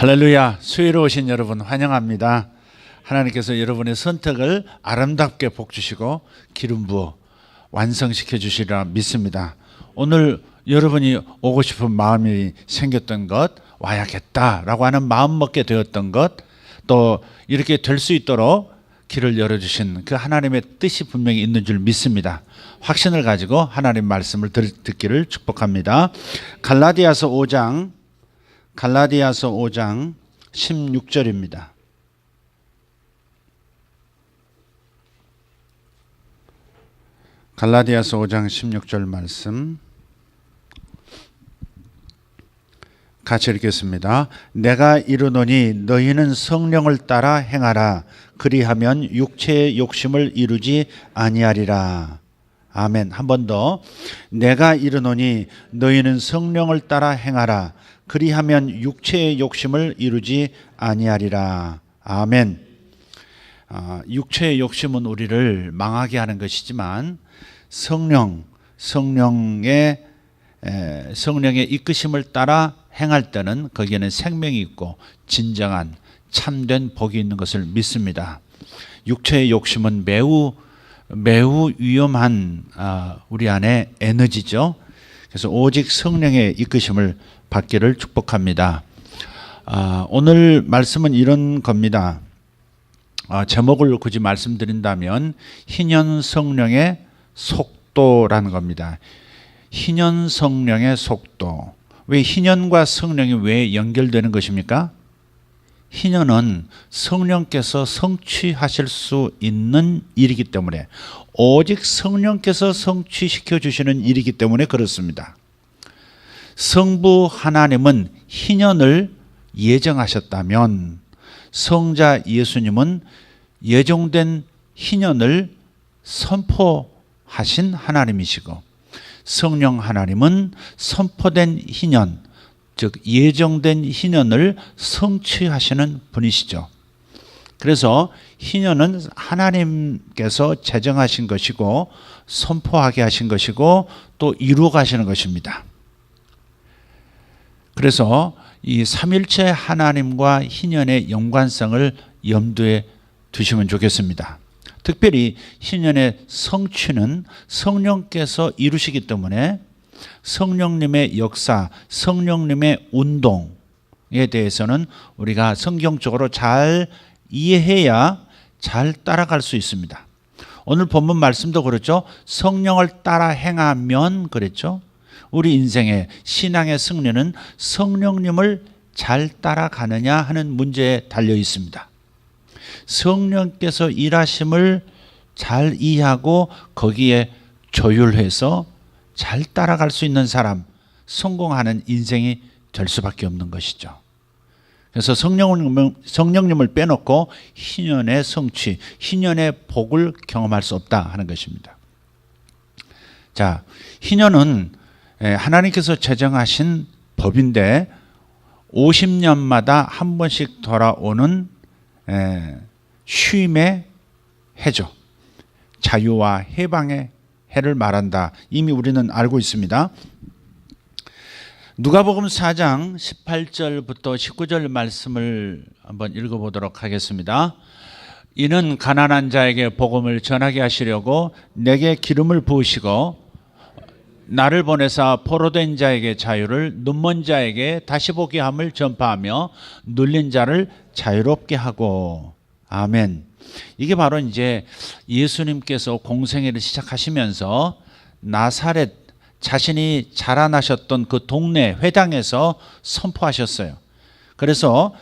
할렐루야. 수요일에 오신 여러분 환영합니다. 하나님께서 여러분의 선택을 아름답게 복주시고 기름 부어 완성시켜 주시리라 믿습니다. 오늘 여러분이 오고 싶은 마음이 생겼던 것, 와야겠다라고 하는 마음 먹게 되었던 것, 또 이렇게 될 수 있도록 길을 열어주신 그 하나님의 뜻이 분명히 있는 줄 믿습니다. 확신을 가지고 하나님 말씀을 듣기를 축복합니다. 갈라디아서 5장 16절입니다. 갈라디아서 5장 16절 말씀 같이 읽겠습니다. 내가 이르노니 너희는 성령을 따라 행하라. 그리하면 육체의 욕심을 이루지 아니하리라. 아멘. 한 번 더. 내가 이르노니 너희는 성령을 따라 행하라. 그리하면 육체의 욕심을 이루지 아니하리라. 아멘. 육체의 욕심은 우리를 망하게 하는 것이지만 성령의 이끄심을 따라 행할 때는 거기에는 생명이 있고 진정한 참된 복이 있는 것을 믿습니다. 육체의 욕심은 매우 위험한 우리 안에 에너지죠. 그래서 오직 성령의 이끄심을 받기를 축복합니다. 오늘 말씀은 이런 겁니다. 제목을 굳이 말씀드린다면 희년 성령의 속도라는 겁니다. 희년 성령의 속도. 왜 희년과 성령이 왜 연결되는 것입니까? 희년은 성령께서 성취하실 수 있는 일이기 때문에, 오직 성령께서 성취시켜 주시는 일이기 때문에 그렇습니다. 성부 하나님은 희년을 예정하셨다면 성자 예수님은 예정된 희년을 선포하신 하나님이시고, 성령 하나님은 선포된 희년, 즉 예정된 희년을 성취하시는 분이시죠. 그래서 희년은 하나님께서 제정하신 것이고 선포하게 하신 것이고 또 이루어 가시는 것입니다. 그래서 이 삼일체 하나님과 희년의 연관성을 염두에 두시면 좋겠습니다. 특별히 희년의 성취는 성령께서 이루시기 때문에 성령님의 역사, 성령님의 운동에 대해서는 우리가 성경적으로 잘 이해해야 잘 따라갈 수 있습니다. 오늘 본문 말씀도 그렇죠. 성령을 따라 행하면 그랬죠. 우리 인생의 신앙의 승리는 성령님을 잘 따라가느냐 하는 문제에 달려 있습니다. 성령께서 일하심을 잘 이해하고 거기에 조율해서 잘 따라갈 수 있는 사람, 성공하는 인생이 될 수밖에 없는 것이죠. 그래서 성령님을 빼놓고 희년의 성취, 희년의 복을 경험할 수 없다 하는 것입니다. 자, 희년은 하나님께서 제정하신 법인데 50년마다 한 번씩 돌아오는 쉼의 해죠. 자유와 해방의 해를 말한다. 이미 우리는 알고 있습니다. 누가복음 4장 18절부터 19절 말씀을 한번 읽어보도록 하겠습니다. 이는 가난한 자에게 복음을 전하게 하시려고 내게 기름을 부으시고 나를 보내사 포로된 자에게 자유를, 눈먼 자에게 다시 보게 함을 전파하며 눌린 자를 자유롭게 하고. 아멘. 이게 바로 이제 예수님께서 공생애를 시작하시면서 나사렛, 자신이 자라나셨던 그 동네 회당에서 선포하셨어요. 그래서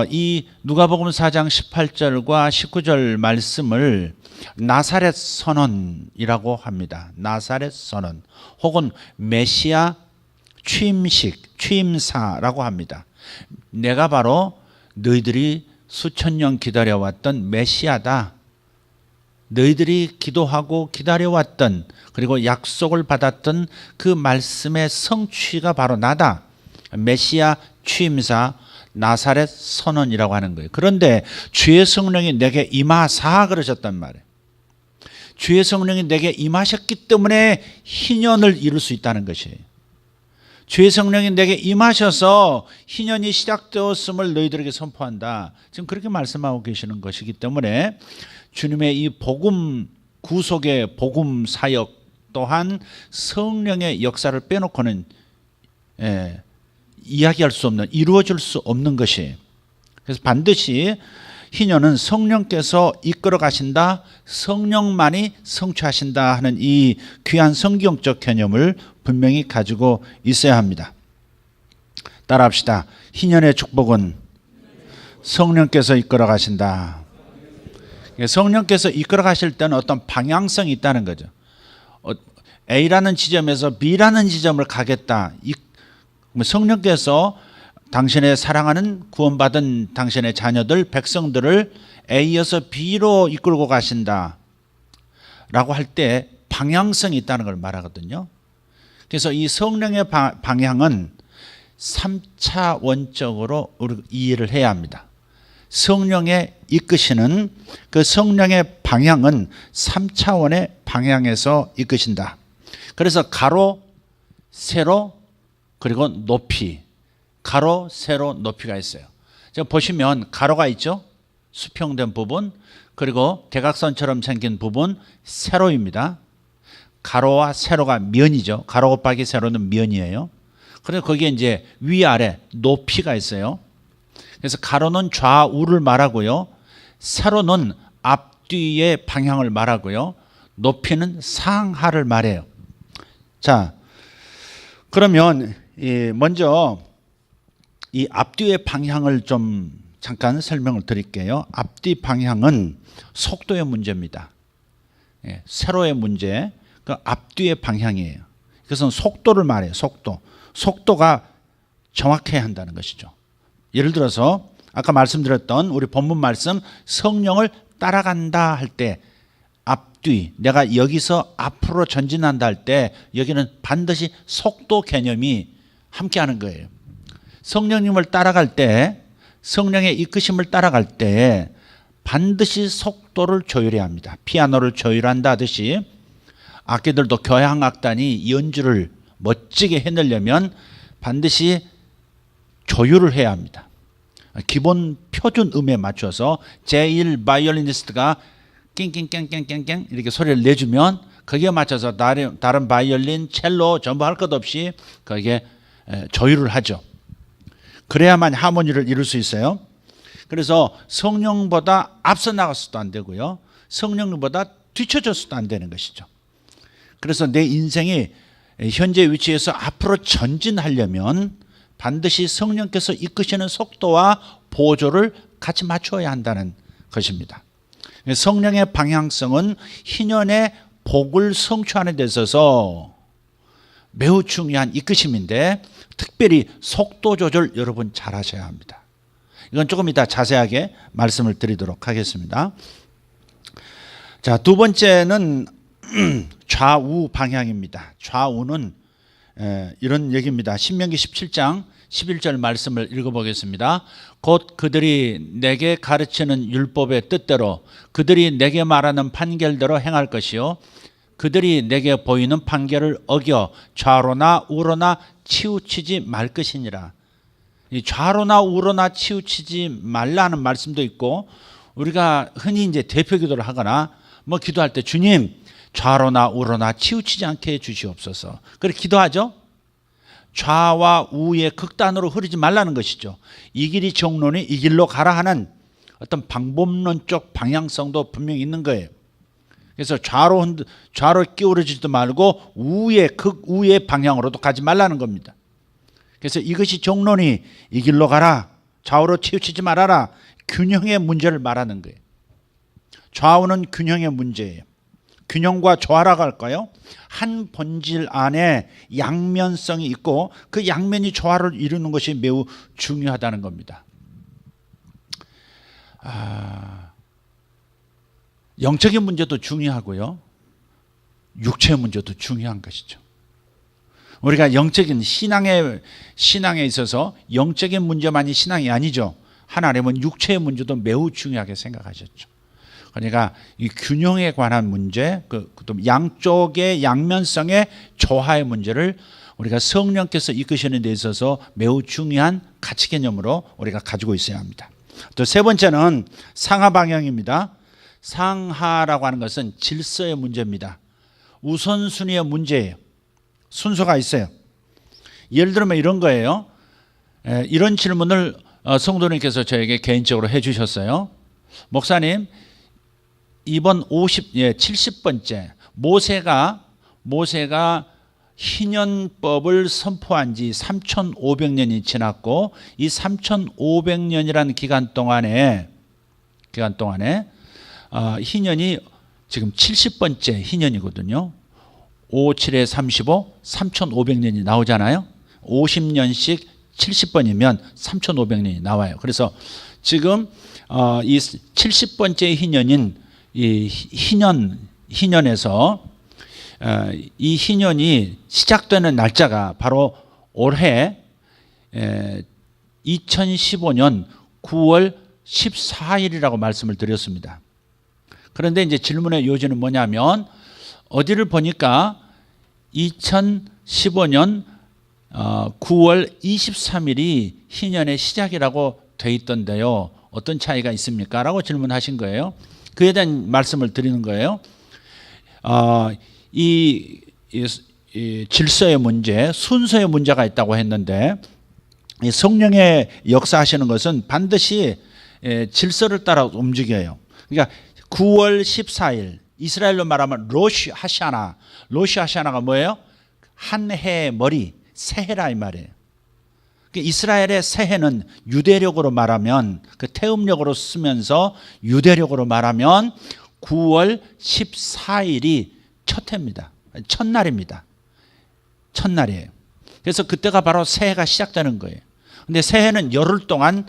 이 누가복음 4장 18절과 19절 말씀을 나사렛 선언이라고 합니다. 나사렛 선언 혹은 메시아 취임식, 취임사라고 합니다. 내가 바로 너희들이 수천 년 기다려왔던 메시아다. 너희들이 기도하고 기다려왔던, 그리고 약속을 받았던 그 말씀의 성취가 바로 나다. 메시아 취임사 나사렛 선언이라고 하는 거예요. 그런데 주의 성령이 내게 임하사 그러셨단 말이에요. 주의 성령이 내게 임하셨기 때문에 희년을 이룰 수 있다는 것이에요. 주의 성령이 내게 임하셔서 희년이 시작되었음을 너희들에게 선포한다. 지금 그렇게 말씀하고 계시는 것이기 때문에 주님의 이 복음 구속의 복음 사역 또한 성령의 역사를 빼놓고는 이야기할 수 없는, 이루어질 수 없는 것이. 그래서 반드시 희년은 성령께서 이끌어 가신다, 성령만이 성취하신다 하는 이 귀한 성경적 개념을 분명히 가지고 있어야 합니다. 따라합시다. 희년의 축복은 성령께서 이끌어 가신다. 성령께서 이끌어 가실 때는 어떤 방향성이 있다는 거죠. A라는 지점에서 B라는 지점을 가겠다. 성령께서 당신의 사랑하는 구원받은 당신의 자녀들, 백성들을 A에서 B로 이끌고 가신다 라고 할 때 방향성이 있다는 걸 말하거든요. 그래서 이 성령의 방향은 3차원적으로 이해를 해야 합니다. 성령의 이끄시는 그 성령의 방향은 3차원의 방향에서 이끄신다. 그래서 가로, 세로, 그리고 높이, 가로, 세로, 높이가 있어요. 지금 보시면 가로가 있죠? 수평된 부분, 그리고 대각선처럼 생긴 부분, 세로입니다. 가로와 세로가 면이죠. 가로 곱하기 세로는 면이에요. 그래서 거기에 이제 위아래 높이가 있어요. 그래서 가로는 좌우를 말하고요. 세로는 앞뒤의 방향을 말하고요. 높이는 상하를 말해요. 자, 그러면 먼저 이 앞뒤의 방향을 좀 잠깐 설명을 드릴게요. 앞뒤 방향은 속도의 문제입니다. 세로의 문제, 그 앞뒤의 방향이에요. 그래서 속도를 말해요. 속도가 정확해야 한다는 것이죠. 예를 들어서 아까 말씀드렸던 우리 본문 말씀, 성령을 따라간다 할 때 앞뒤, 내가 여기서 앞으로 전진한다 할 때 여기는 반드시 속도 개념이 함께하는 거예요. 성령님을 따라갈 때, 성령의 이끄심을 따라갈 때 반드시 속도를 조율해야 합니다. 피아노를 조율한다 하듯이 악기들도 교향악단이 연주를 멋지게 해내려면 반드시 조율을 해야 합니다. 기본 표준 음에 맞춰서 제1 바이올리니스트가 낑낑깽깽깽깽 이렇게 소리를 내주면 거기에 맞춰서 다른 바이올린, 첼로 전부 할 것 없이 거기에 조율을 하죠. 그래야만 하모니를 이룰 수 있어요. 그래서 성령보다 앞서 나가서도 안 되고요. 성령보다 뒤쳐져서도 안 되는 것이죠. 그래서 내 인생이 현재 위치에서 앞으로 전진하려면 반드시 성령께서 이끄시는 속도와 보조를 같이 맞춰야 한다는 것입니다. 성령의 방향성은 희년의 복을 성취하는 데 있어서 매우 중요한 이끄심인데 특별히 속도 조절 여러분 잘 하셔야 합니다. 이건 조금 이따 자세하게 말씀을 드리도록 하겠습니다. 자, 두 번째는 좌우 방향입니다. 좌우는 이런 얘기입니다. 신명기 17장 11절 말씀을 읽어보겠습니다. 곧 그들이 내게 가르치는 율법의 뜻대로 그들이 내게 말하는 판결대로 행할 것이요 그들이 내게 보이는 판결을 어겨 좌로나 우로나 치우치지 말 것이니라. 이 좌로나 우로나 치우치지 말라는 말씀도 있고 우리가 흔히 이제 대표 기도를 하거나 뭐 기도할 때 주님 좌로나 우로나 치우치지 않게 해주시옵소서. 그렇게 기도하죠. 좌와 우의 극단으로 흐르지 말라는 것이죠. 이 길이 정론이 이 길로 가라 하는 어떤 방법론적 방향성도 분명히 있는 거예요. 그래서 좌로 기울어지지도 말고 극우의 방향으로도 가지 말라는 겁니다. 그래서 이것이 정론이 이 길로 가라, 좌우로 치우치지 말아라, 균형의 문제를 말하는 거예요. 좌우는 균형의 문제예요. 균형과 조화라고 할까요? 한 본질 안에 양면성이 있고 그 양면이 조화를 이루는 것이 매우 중요하다는 겁니다. 영적인 문제도 중요하고요. 육체의 문제도 중요한 것이죠. 우리가 영적인 신앙에 있어서 영적인 문제만이 신앙이 아니죠. 하나님은 육체의 문제도 매우 중요하게 생각하셨죠. 그러니까 이 균형에 관한 문제, 또 양쪽의 양면성의 조화의 문제를 우리가 성령께서 이끄시는 데 있어서 매우 중요한 가치 개념으로 우리가 가지고 있어야 합니다. 또 세 번째는 상하 방향입니다. 상하라고 하는 것은 질서의 문제입니다. 우선순위의 문제예요. 순서가 있어요. 예를 들면 이런 거예요. 이런 질문을 성도님께서 저에게 개인적으로 해주셨어요. 목사님, 이번 70번째 모세가 희년법을 선포한 지 3,500년이 지났고 이 3,500년이라는 기간 동안에 희년이 지금 70번째 희년이거든요. 5, 7에 35, 3,500년이 나오잖아요. 50년씩 70번이면 3,500년이 나와요. 그래서 지금 이 70번째 희년인 이 희년에서 이 희년이 시작되는 날짜가 바로 올해 2015년 9월 14일이라고 말씀을 드렸습니다. 그런데 이제 질문의 요지는 뭐냐면 어디를 보니까 2015년 9월 23일이 희년의 시작이라고 돼 있던데요. 어떤 차이가 있습니까? 라고 질문하신 거예요. 그에 대한 말씀을 드리는 거예요. 이 질서의 문제, 순서의 문제가 있다고 했는데 이 성령의 역사하시는 것은 반드시 질서를 따라 움직여요. 그러니까 9월 14일 이스라엘로 말하면 로시 하샤나. 로시 하샤나가 뭐예요? 한 해의 머리, 새해라 이 말이에요. 이스라엘의 새해는 유대력으로 말하면 그 태음력으로 쓰면서 유대력으로 말하면 9월 14일이 첫 해입니다. 첫날입니다. 첫날이에요. 그래서 그때가 바로 새해가 시작되는 거예요. 근데 새해는 열흘 동안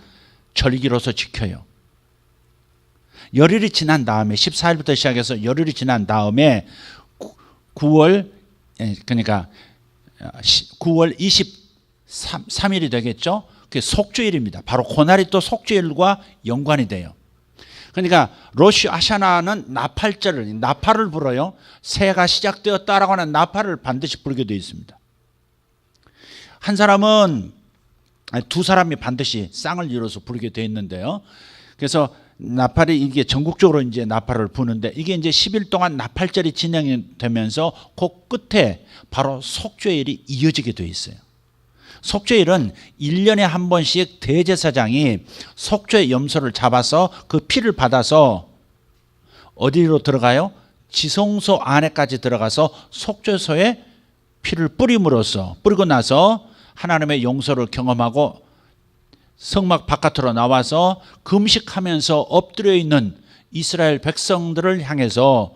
절기로서 지켜요. 열흘이 지난 다음에 14일부터 시작해서 열흘이 지난 다음에 9월 23일이 되겠죠. 그게 속죄일입니다. 바로 그날이 또 속죄일과 연관이 돼요. 그러니까 로시 하샤나는 나팔을 불어요. 새해가 시작되었다라고 하는 나팔을 반드시 불게 되어 있습니다. 두 사람이 반드시 쌍을 이뤄서 부르게 되어 있는데요. 그래서 나팔이 이게 전국적으로 이제 나팔을 부는데 이게 이제 10일 동안 나팔절이 진행이 되면서 그 끝에 바로 속죄일이 이어지게 되어 있어요. 속죄일은 1년에 한 번씩 대제사장이 속죄 염소를 잡아서 그 피를 받아서 어디로 들어가요? 지성소 안에까지 들어가서 속죄소에 피를 뿌리고 나서 하나님의 용서를 경험하고 성막 바깥으로 나와서 금식하면서 엎드려 있는 이스라엘 백성들을 향해서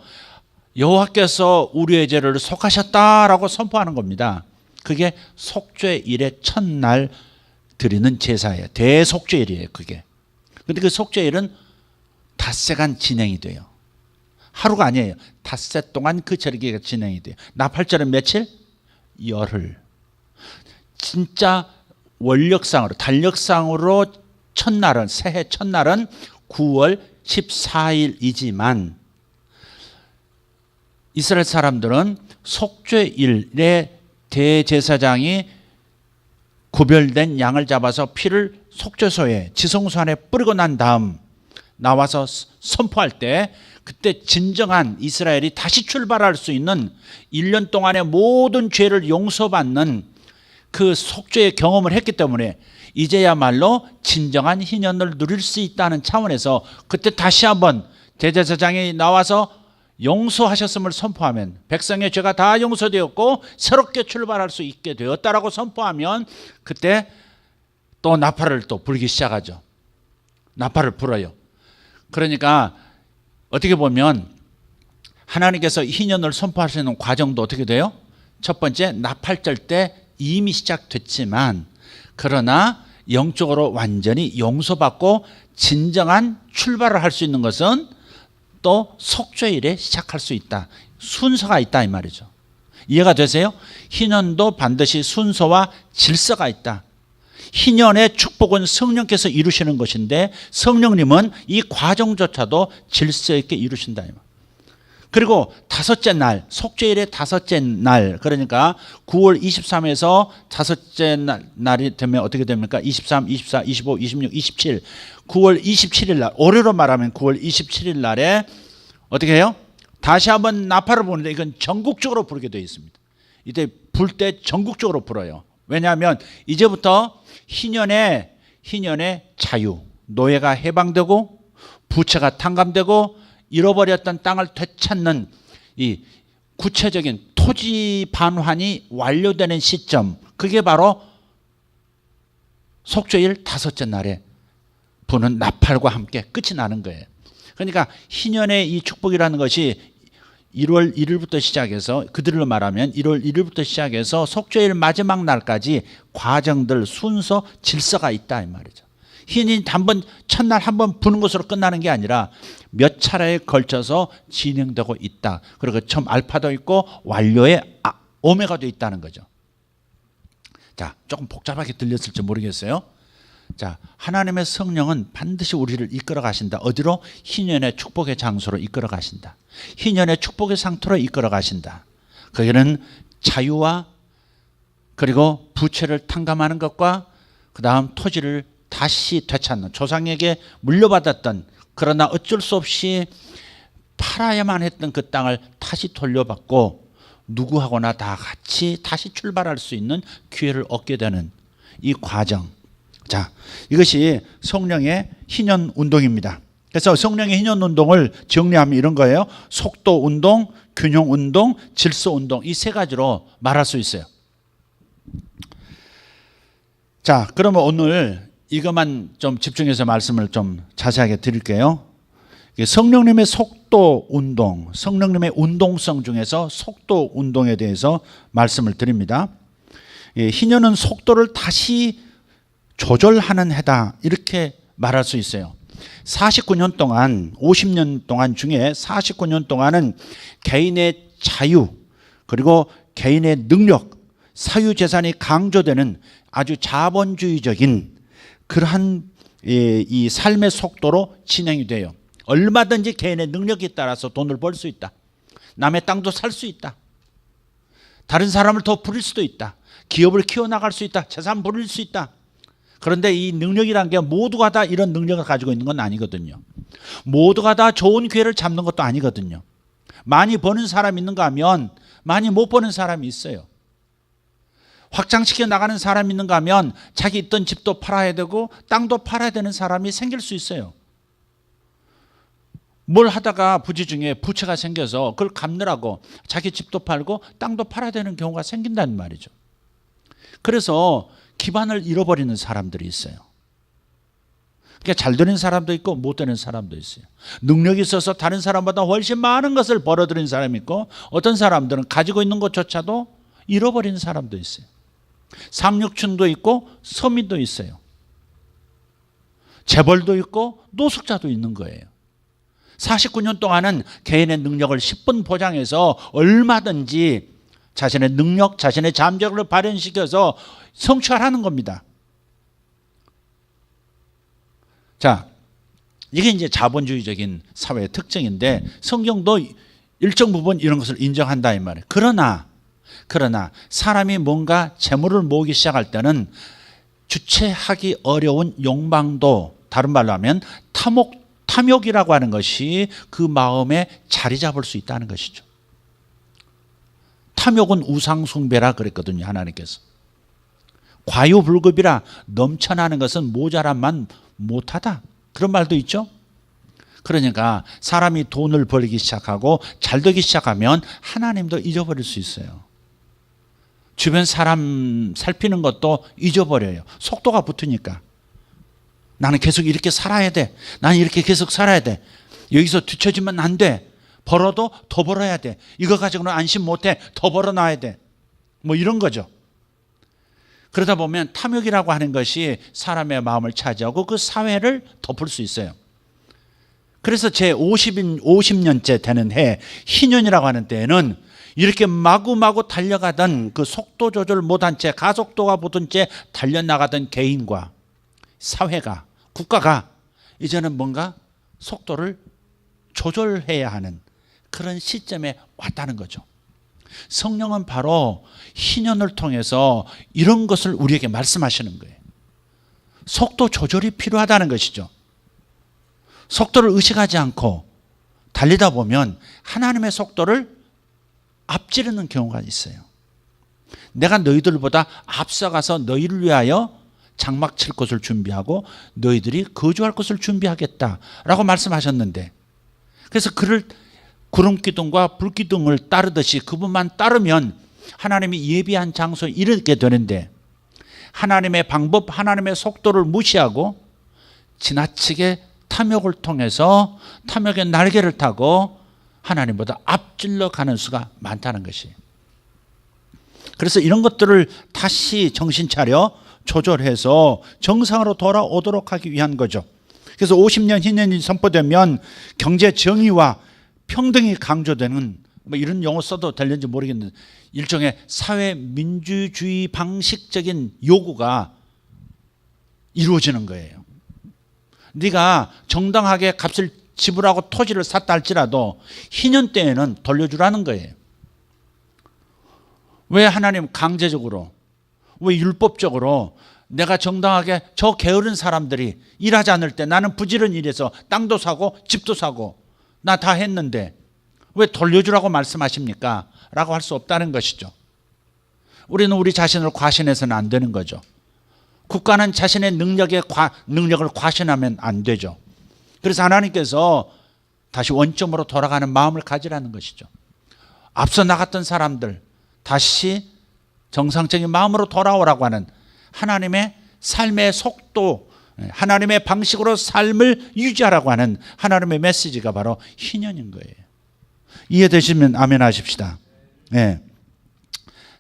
여호와께서 우리의 죄를 속하셨다라고 선포하는 겁니다. 그게 속죄일의 첫날 드리는 제사예요. 대속죄일이에요. 그게. 그런데 그 속죄일은 닷새간 진행이 돼요. 하루가 아니에요. 닷새 동안 그 절기가 진행이 돼요. 나팔절은 며칠? 열흘. 진짜 원력상으로 달력상으로 새해 첫날은 9월 14일이지만 이스라엘 사람들은 속죄일에 대제사장이 구별된 양을 잡아서 피를 속죄소에 지성소 안에 뿌리고 난 다음 나와서 선포할 때 그때 진정한 이스라엘이 다시 출발할 수 있는 1년 동안의 모든 죄를 용서받는 그 속죄의 경험을 했기 때문에 이제야말로 진정한 희년을 누릴 수 있다는 차원에서 그때 다시 한번 대제사장이 나와서 용서하셨음을 선포하면 백성의 죄가 다 용서되었고 새롭게 출발할 수 있게 되었다라고 선포하면 그때 또 나팔을 또 불기 시작하죠. 나팔을 불어요. 그러니까 어떻게 보면 하나님께서 희년을 선포하시는 과정도 어떻게 돼요? 첫 번째 나팔절 때 이미 시작됐지만 그러나 영적으로 완전히 용서받고 진정한 출발을 할 수 있는 것은 또 속죄일에 시작할 수 있다. 순서가 있다 이 말이죠. 이해가 되세요? 희년도 반드시 순서와 질서가 있다. 희년의 축복은 성령께서 이루시는 것인데 성령님은 이 과정조차도 질서 있게 이루신다. 그리고 다섯째 날, 속죄일의 다섯째 날, 그러니까 9월 23에서 다섯째 날이 되면 어떻게 됩니까? 23, 24, 25, 26, 27. 9월 27일 날, 올해로 말하면 9월 27일 날에 어떻게 해요? 다시 한번 나팔을 부는데 이건 전국적으로 부르게 되어 있습니다. 이때 불 때 전국적으로 불어요. 왜냐하면 이제부터 희년의 자유, 노예가 해방되고 부채가 탕감되고 잃어버렸던 땅을 되찾는 이 구체적인 토지 반환이 완료되는 시점, 그게 바로 속죄일 다섯째 날에 부는 나팔과 함께 끝이 나는 거예요. 그러니까 희년의 이 축복이라는 것이 1월 1일부터 시작해서, 그들로 말하면 1월 1일부터 시작해서 속죄일 마지막 날까지 과정들, 순서, 질서가 있다 이 말이죠. 희년이 한번 첫날 한번 부는 것으로 끝나는 게 아니라 몇 차례에 걸쳐서 진행되고 있다. 그리고 처음 알파도 있고 완료의 오메가도 있다는 거죠. 자, 조금 복잡하게 들렸을지 모르겠어요. 자, 하나님의 성령은 반드시 우리를 이끌어 가신다. 어디로? 희년의 축복의 장소로 이끌어 가신다. 희년의 축복의 상태로 이끌어 가신다. 거기는 자유와 그리고 부채를 탕감하는 것과 그 다음 토지를 다시 되찾는, 조상에게 물려받았던, 그러나 어쩔 수 없이 팔아야만 했던 그 땅을 다시 돌려받고 누구하고나 다 같이 다시 출발할 수 있는 기회를 얻게 되는 이 과정. 자, 이것이 성령의 희년 운동입니다. 그래서 성령의 희년 운동을 정리하면 이런 거예요. 속도 운동, 균형 운동, 질서 운동, 이 세 가지로 말할 수 있어요. 자, 그러면 오늘 이것만 좀 집중해서 말씀을 좀 자세하게 드릴게요. 성령님의 속도 운동, 성령님의 운동성 중에서 속도 운동에 대해서 말씀을 드립니다. 희년은 속도를 다시 조절하는 해다, 이렇게 말할 수 있어요. 49년 동안, 50년 동안 중에 49년 동안은 개인의 자유 그리고 개인의 능력, 사유재산이 강조되는 아주 자본주의적인 그러한 이 삶의 속도로 진행이 돼요. 얼마든지 개인의 능력에 따라서 돈을 벌 수 있다. 남의 땅도 살 수 있다. 다른 사람을 더 부릴 수도 있다. 기업을 키워나갈 수 있다. 재산 부릴 수 있다. 그런데 이 능력이란 게 모두가 다 이런 능력을 가지고 있는 건 아니거든요. 모두가 다 좋은 기회를 잡는 것도 아니거든요. 많이 버는 사람이 있는가 하면 많이 못 버는 사람이 있어요. 확장시켜 나가는 사람이 있는가 하면 자기 있던 집도 팔아야 되고 땅도 팔아야 되는 사람이 생길 수 있어요. 뭘 하다가 부지 중에 부채가 생겨서 그걸 갚느라고 자기 집도 팔고 땅도 팔아야 되는 경우가 생긴다는 말이죠. 그래서 기반을 잃어버리는 사람들이 있어요. 그러니까 잘 되는 사람도 있고 못 되는 사람도 있어요. 능력이 있어서 다른 사람보다 훨씬 많은 것을 벌어들인 사람이 있고, 어떤 사람들은 가지고 있는 것조차도 잃어버리는 사람도 있어요. 상류층도 있고 서민도 있어요. 재벌도 있고 노숙자도 있는 거예요. 49년 동안은 개인의 능력을 10분 보장해서 얼마든지 자신의 능력, 자신의 잠재력을 발현시켜서 성취하라는 겁니다. 자, 이게 이제 자본주의적인 사회의 특징인데 성경도 일정 부분 이런 것을 인정한다 이 말이에요. 그러나 사람이 뭔가 재물을 모으기 시작할 때는 주체하기 어려운 욕망도, 다른 말로 하면 탐욕이라고 하는 것이 그 마음에 자리 잡을 수 있다는 것이죠. 탐욕은 우상숭배라 그랬거든요, 하나님께서. 과유불급이라 넘쳐나는 것은 모자란만 못하다, 그런 말도 있죠. 그러니까 사람이 돈을 벌기 시작하고 잘 되기 시작하면 하나님도 잊어버릴 수 있어요. 주변 사람 살피는 것도 잊어버려요. 속도가 붙으니까. 나는 계속 이렇게 살아야 돼. 나는 이렇게 계속 살아야 돼. 여기서 뒤처지면 안 돼. 벌어도 더 벌어야 돼. 이거 가지고는 안심 못해. 더 벌어놔야 돼. 뭐 이런 거죠. 그러다 보면 탐욕이라고 하는 것이 사람의 마음을 차지하고 그 사회를 덮을 수 있어요. 그래서 제 50년째 되는 해, 희년이라고 하는 때에는 이렇게 마구마구 달려가던 그 속도 조절 못한 채, 가속도가 붙은 채 달려나가던 개인과 사회가, 국가가 이제는 뭔가 속도를 조절해야 하는 그런 시점에 왔다는 거죠. 성령은 바로 희년을 통해서 이런 것을 우리에게 말씀하시는 거예요. 속도 조절이 필요하다는 것이죠. 속도를 의식하지 않고 달리다 보면 하나님의 속도를 앞지르는 경우가 있어요. 내가 너희들보다 앞서가서 너희를 위하여 장막 칠 곳을 준비하고 너희들이 거주할 곳을 준비하겠다라고 말씀하셨는데, 그래서 그를 구름기둥과 불기둥을 따르듯이 그분만 따르면 하나님이 예비한 장소에 이르게 되는데, 하나님의 방법, 하나님의 속도를 무시하고 지나치게 탐욕을 통해서 탐욕의 날개를 타고 하나님보다 앞질러 가는 수가 많다는 것이. 그래서 이런 것들을 다시 정신 차려 조절해서 정상으로 돌아오도록 하기 위한 거죠. 그래서 50년 희년이 선포되면 경제 정의와 평등이 강조되는, 뭐 이런 용어 써도 될는지 모르겠는데, 일종의 사회 민주주의 방식적인 요구가 이루어지는 거예요. 네가 정당하게 값을 지불하고 토지를 샀다 할지라도 희년 때에는 돌려주라는 거예요. 왜 하나님 강제적으로, 왜 율법적으로 내가 정당하게 저 게으른 사람들이 일하지 않을 때 나는 부지런히 일해서 땅도 사고 집도 사고 나 다 했는데 왜 돌려주라고 말씀하십니까? 라고 할 수 없다는 것이죠. 우리는 우리 자신을 과신해서는 안 되는 거죠. 국가는 자신의 능력을 과신하면 안 되죠. 그래서 하나님께서 다시 원점으로 돌아가는 마음을 가지라는 것이죠. 앞서 나갔던 사람들 다시 정상적인 마음으로 돌아오라고 하는 하나님의 삶의 속도, 하나님의 방식으로 삶을 유지하라고 하는 하나님의 메시지가 바로 희년인 거예요. 이해되시면 아멘 하십시다. 네.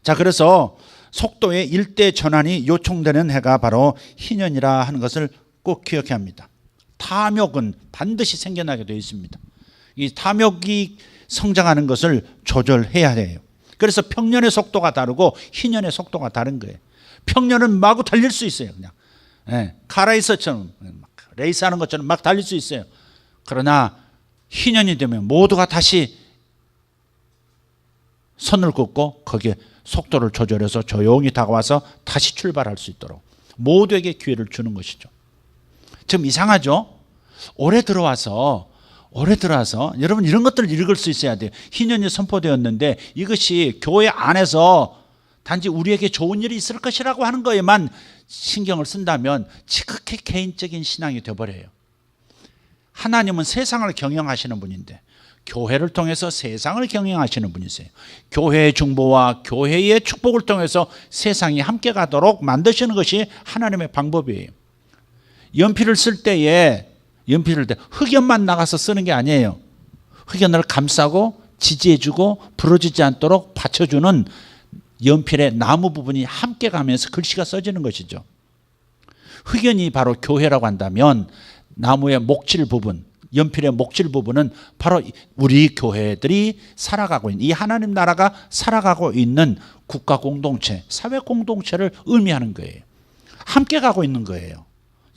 자, 그래서 속도의 일대 전환이 요청되는 해가 바로 희년이라 하는 것을 꼭 기억해야 합니다. 탐욕은 반드시 생겨나게 되어 있습니다. 이 탐욕이 성장하는 것을 조절해야 해요. 그래서 평년의 속도가 다르고 희년의 속도가 다른 거예요. 평년은 마구 달릴 수 있어요. 그냥 카라이서처럼 레이스하는 것처럼 막 달릴 수 있어요. 그러나 희년이 되면 모두가 다시 선을 긋고 거기에 속도를 조절해서 조용히 다가와서 다시 출발할 수 있도록 모두에게 기회를 주는 것이죠. 좀 이상하죠? 올해 들어와서 여러분 이런 것들을 읽을 수 있어야 돼요. 희년이 선포되었는데 이것이 교회 안에서 단지 우리에게 좋은 일이 있을 것이라고 하는 거에만 신경을 쓴다면 지극히 개인적인 신앙이 되어버려요. 하나님은 세상을 경영하시는 분인데 교회를 통해서 세상을 경영하시는 분이세요. 교회의 중보와 교회의 축복을 통해서 세상이 함께 가도록 만드시는 것이 하나님의 방법이에요. 연필을 쓸 때에 흑연만 나가서 쓰는 게 아니에요. 흑연을 감싸고 지지해주고 부러지지 않도록 받쳐주는 연필의 나무 부분이 함께 가면서 글씨가 써지는 것이죠. 흑연이 바로 교회라고 한다면 나무의 목질 부분, 연필의 목질 부분은 바로 우리 교회들이 살아가고 있는, 이 하나님 나라가 살아가고 있는 국가 공동체, 사회 공동체를 의미하는 거예요. 함께 가고 있는 거예요.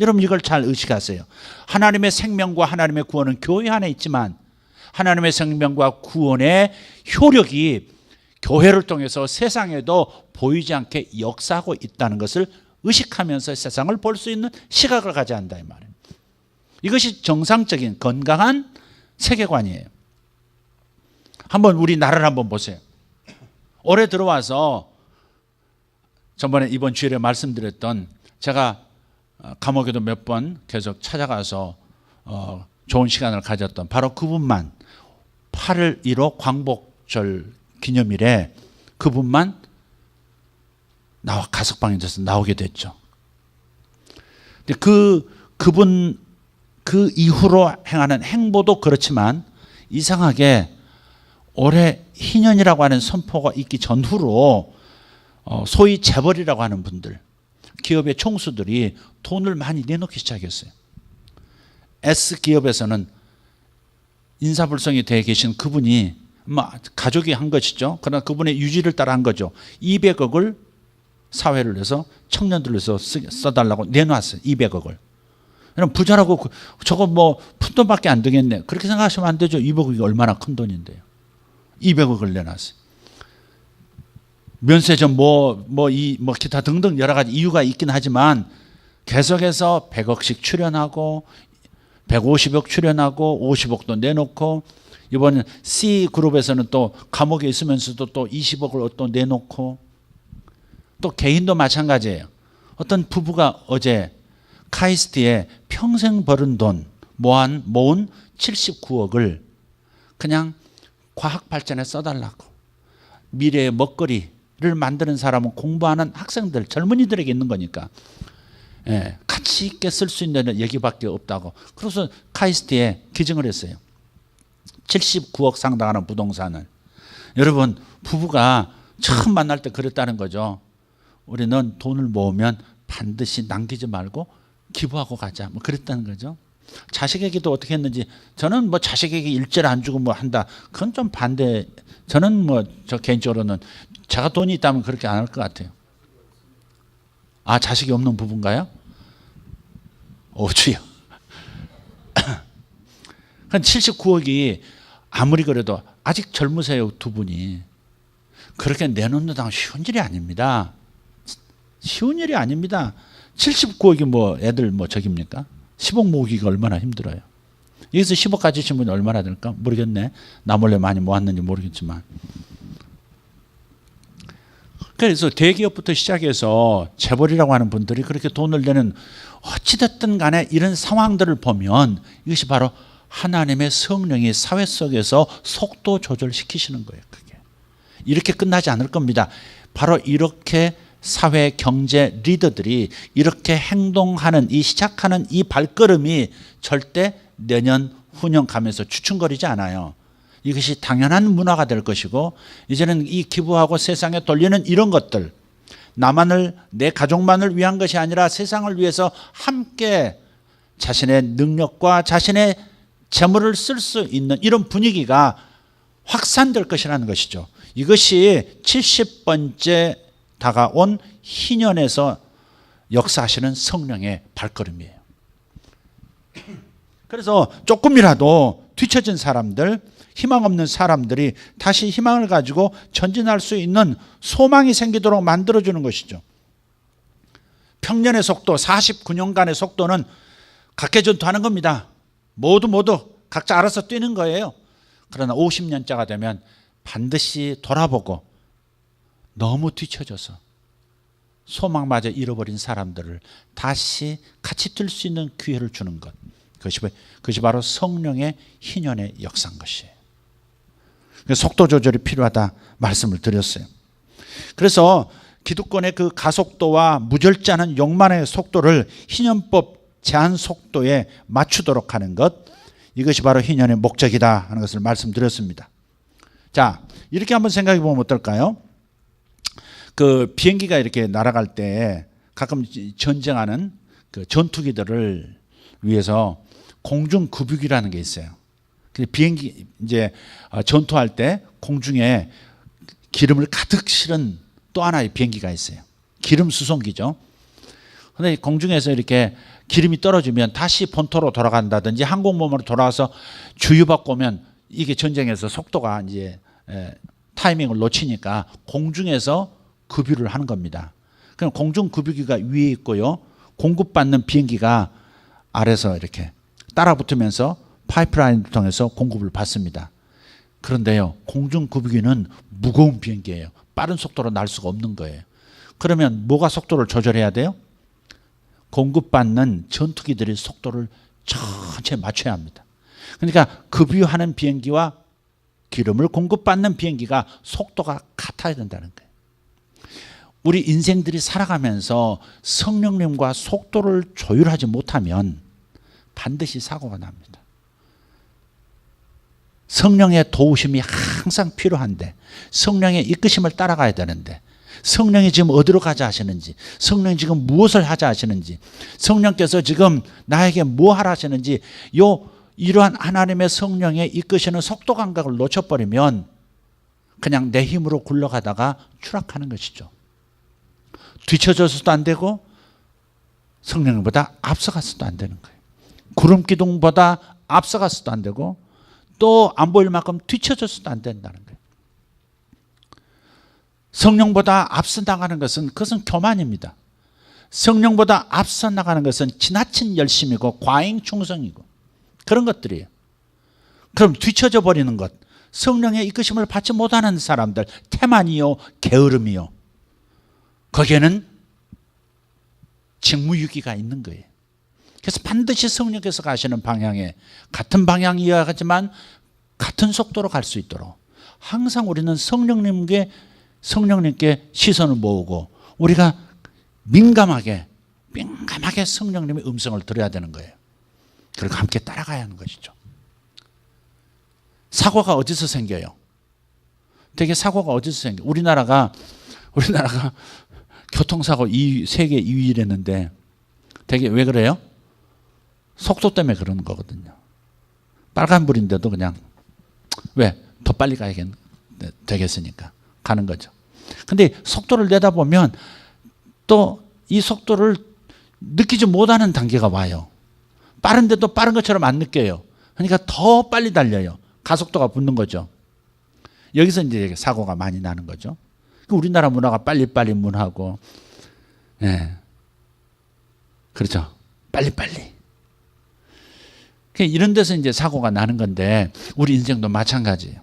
여러분 이걸 잘 의식하세요. 하나님의 생명과 하나님의 구원은 교회 안에 있지만 하나님의 생명과 구원의 효력이 교회를 통해서 세상에도 보이지 않게 역사하고 있다는 것을 의식하면서 세상을 볼 수 있는 시각을 가져야 한다 이 말이에요. 이것이 정상적인 건강한 세계관이에요. 한번 우리 나라를 한번 보세요. 올해 들어와서 전번에 이번 주일에 말씀드렸던, 제가 감옥에도 몇 번 계속 찾아가서 좋은 시간을 가졌던 바로 그분만 8월 1호 광복절 기념일에 그분만 가석방에서 나오게 됐죠. 근데 그분 그 이후로 행하는 행보도 그렇지만 이상하게 올해 희년이라고 하는 선포가 있기 전후로 소위 재벌이라고 하는 분들, 기업의 총수들이 돈을 많이 내놓기 시작했어요. S기업에서는 인사불성이 되어 계신 그분이 가족이 한 것이죠. 그러나 그분의 유지를 따라 한 거죠. 200억을 사회를 위해서 청년들을 위해서 써달라고 내놨어요. 200억을. 그럼 부자라고 저거 푼돈밖에 안 되겠네. 그렇게 생각하시면 안 되죠. 200억이 얼마나 큰 돈인데요. 200억을 내놨어요. 면세점 기타 등등 여러 가지 이유가 있긴 하지만 계속해서 100억씩 출연하고 150억 출연하고 50억도 내놓고 이번 C그룹에서는 또 감옥에 있으면서도 또 20억을 또 내놓고 또 개인도 마찬가지예요. 어떤 부부가 어제 카이스트에 평생 벌은 돈 모은 79억을 그냥 과학 발전에 써달라고. 미래의 먹거리를 만드는 사람은 공부하는 학생들, 젊은이들에게 있는 거니까 가치 있게 쓸 수 있는 얘기밖에 없다고. 그래서 카이스트에 기증을 했어요. 79억 상당하는 부동산을. 여러분, 부부가 처음 만날 때 그랬다는 거죠. 우리는 돈을 모으면 반드시 남기지 말고 기부하고 가자. 그랬다는 거죠. 자식에게도 어떻게 했는지, 저는 자식에게 일제를 안 주고 한다. 그건 좀 반대. 저는 저 개인적으로는 제가 돈이 있다면 그렇게 안 할 것 같아요. 아, 자식이 없는 부부인가요? 주여. 79억이 아무리 그래도 아직 젊으세요, 두 분이. 그렇게 내놓는다는 쉬운 일이 아닙니다. 쉬운 일이 아닙니다. 79억이 애들 저깁니까? 10억 모으기가 얼마나 힘들어요. 여기서 10억 가지신 분이 얼마나 될까? 모르겠네. 나 몰래 많이 모았는지 모르겠지만. 그래서 대기업부터 시작해서 재벌이라고 하는 분들이 그렇게 돈을 내는, 어찌됐든 간에 이런 상황들을 보면 이것이 바로 하나님의 성령이 사회 속에서 속도 조절시키시는 거예요. 그게 이렇게 끝나지 않을 겁니다. 바로 이렇게 사회 경제 리더들이 이렇게 행동하는, 시작하는 이 발걸음이 절대 내년 후년 가면서 주춤거리지 않아요. 이것이 당연한 문화가 될 것이고, 이제는 이 기부하고 세상에 돌리는 이런 것들, 나만을, 내 가족만을 위한 것이 아니라 세상을 위해서 함께 자신의 능력과 자신의 재물을 쓸 수 있는 이런 분위기가 확산될 것이라는 것이죠. 이것이 70번째 다가온 희년에서 역사하시는 성령의 발걸음이에요. 그래서 조금이라도 뒤처진 사람들, 희망 없는 사람들이 다시 희망을 가지고 전진할 수 있는 소망이 생기도록 만들어주는 것이죠. 평년의 속도, 49년간의 속도는 각계 전투하는 겁니다. 모두 각자 알아서 뛰는 거예요. 그러나 50년짜가 되면 반드시 돌아보고 너무 뒤처져서 소망마저 잃어버린 사람들을 다시 같이 뛸 수 있는 기회를 주는 것. 그것이 바로 성령의 희년의 역사인 것이에요. 속도 조절이 필요하다 말씀을 드렸어요. 그래서 기득권의 그 가속도와 무절제 않은 욕망의 속도를 희년법 제한 속도에 맞추도록 하는 것, 이것이 바로 희년의 목적이다 하는 것을 말씀드렸습니다. 자, 이렇게 한번 생각해 보면 어떨까요? 그 비행기가 이렇게 날아갈 때 가끔 전쟁하는 그 전투기들을 위해서 공중급유기라는 게 있어요. 비행기 이제 전투할 때 공중에 기름을 가득 실은 또 하나의 비행기가 있어요. 기름 수송기죠. 그런데 공중에서 이렇게 기름이 떨어지면 다시 본토로 돌아간다든지 항공모함으로 돌아와서 주유받고 오면 이게 전쟁에서 속도가 이제 타이밍을 놓치니까 공중에서 급유를 하는 겁니다. 그럼 공중급유기가 위에 있고요, 공급받는 비행기가 아래서 이렇게 따라붙으면서 파이프라인을 통해서 공급을 받습니다. 그런데요, 공중급유기는 무거운 비행기예요. 빠른 속도로 날 수가 없는 거예요. 그러면 뭐가 속도를 조절해야 돼요? 공급받는 전투기들의 속도를 천천히 맞춰야 합니다. 그러니까 급유하는 비행기와 기름을 공급받는 비행기가 속도가 같아야 된다는 거예요. 우리 인생들이 살아가면서 성령님과 속도를 조율하지 못하면 반드시 사고가 납니다. 성령의 도우심이 항상 필요한데, 성령의 이끄심을 따라가야 되는데, 성령이 지금 어디로 가자 하시는지, 성령이 지금 무엇을 하자 하시는지, 성령께서 지금 나에게 뭐 하라 하시는지, 이러한 하나님의 성령의 이끄시는 속도 감각을 놓쳐버리면 그냥 내 힘으로 굴러가다가 추락하는 것이죠. 뒤쳐져서도 안 되고 성령보다 앞서가서도 안 되는 거예요. 구름 기둥보다 앞서가서도 안 되고 또 안 보일 만큼 뒤쳐져서도 안 된다는 거예요. 성령보다 앞서 나가는 것은 그것은 교만입니다. 성령보다 앞서 나가는 것은 지나친 열심이고 과잉 충성이고 그런 것들이에요. 그럼 뒤처져 버리는 것, 성령의 이끄심을 받지 못하는 사람들, 태만이요 게으름이요, 거기에는 직무유기가 있는 거예요. 그래서 반드시 성령께서 가시는 방향에 같은 방향이어야 하지만 같은 속도로 갈 수 있도록 항상 우리는 성령님께 시선을 모으고 우리가 민감하게 성령님의 음성을 들어야 되는 거예요. 그리고 함께 따라가야 하는 것이죠. 사고가 어디서 생겨요? 되게 사고가 어디서 생겨요? 우리나라가 교통사고 세계 2위랬는데 되게 왜 그래요? 속도 때문에 그러는 거거든요. 빨간불인데도 그냥 왜? 더 빨리 되겠으니까 가는 거죠. 근데 속도를 내다 보면 또 이 속도를 느끼지 못하는 단계가 와요. 빠른데도 빠른 것처럼 안 느껴요. 그러니까 더 빨리 달려요. 가속도가 붙는 거죠. 여기서 이제 사고가 많이 나는 거죠. 우리나라 문화가 빨리빨리 문화고, 예, 그렇죠. 빨리빨리. 이런 데서 이제 사고가 나는 건데 우리 인생도 마찬가지예요.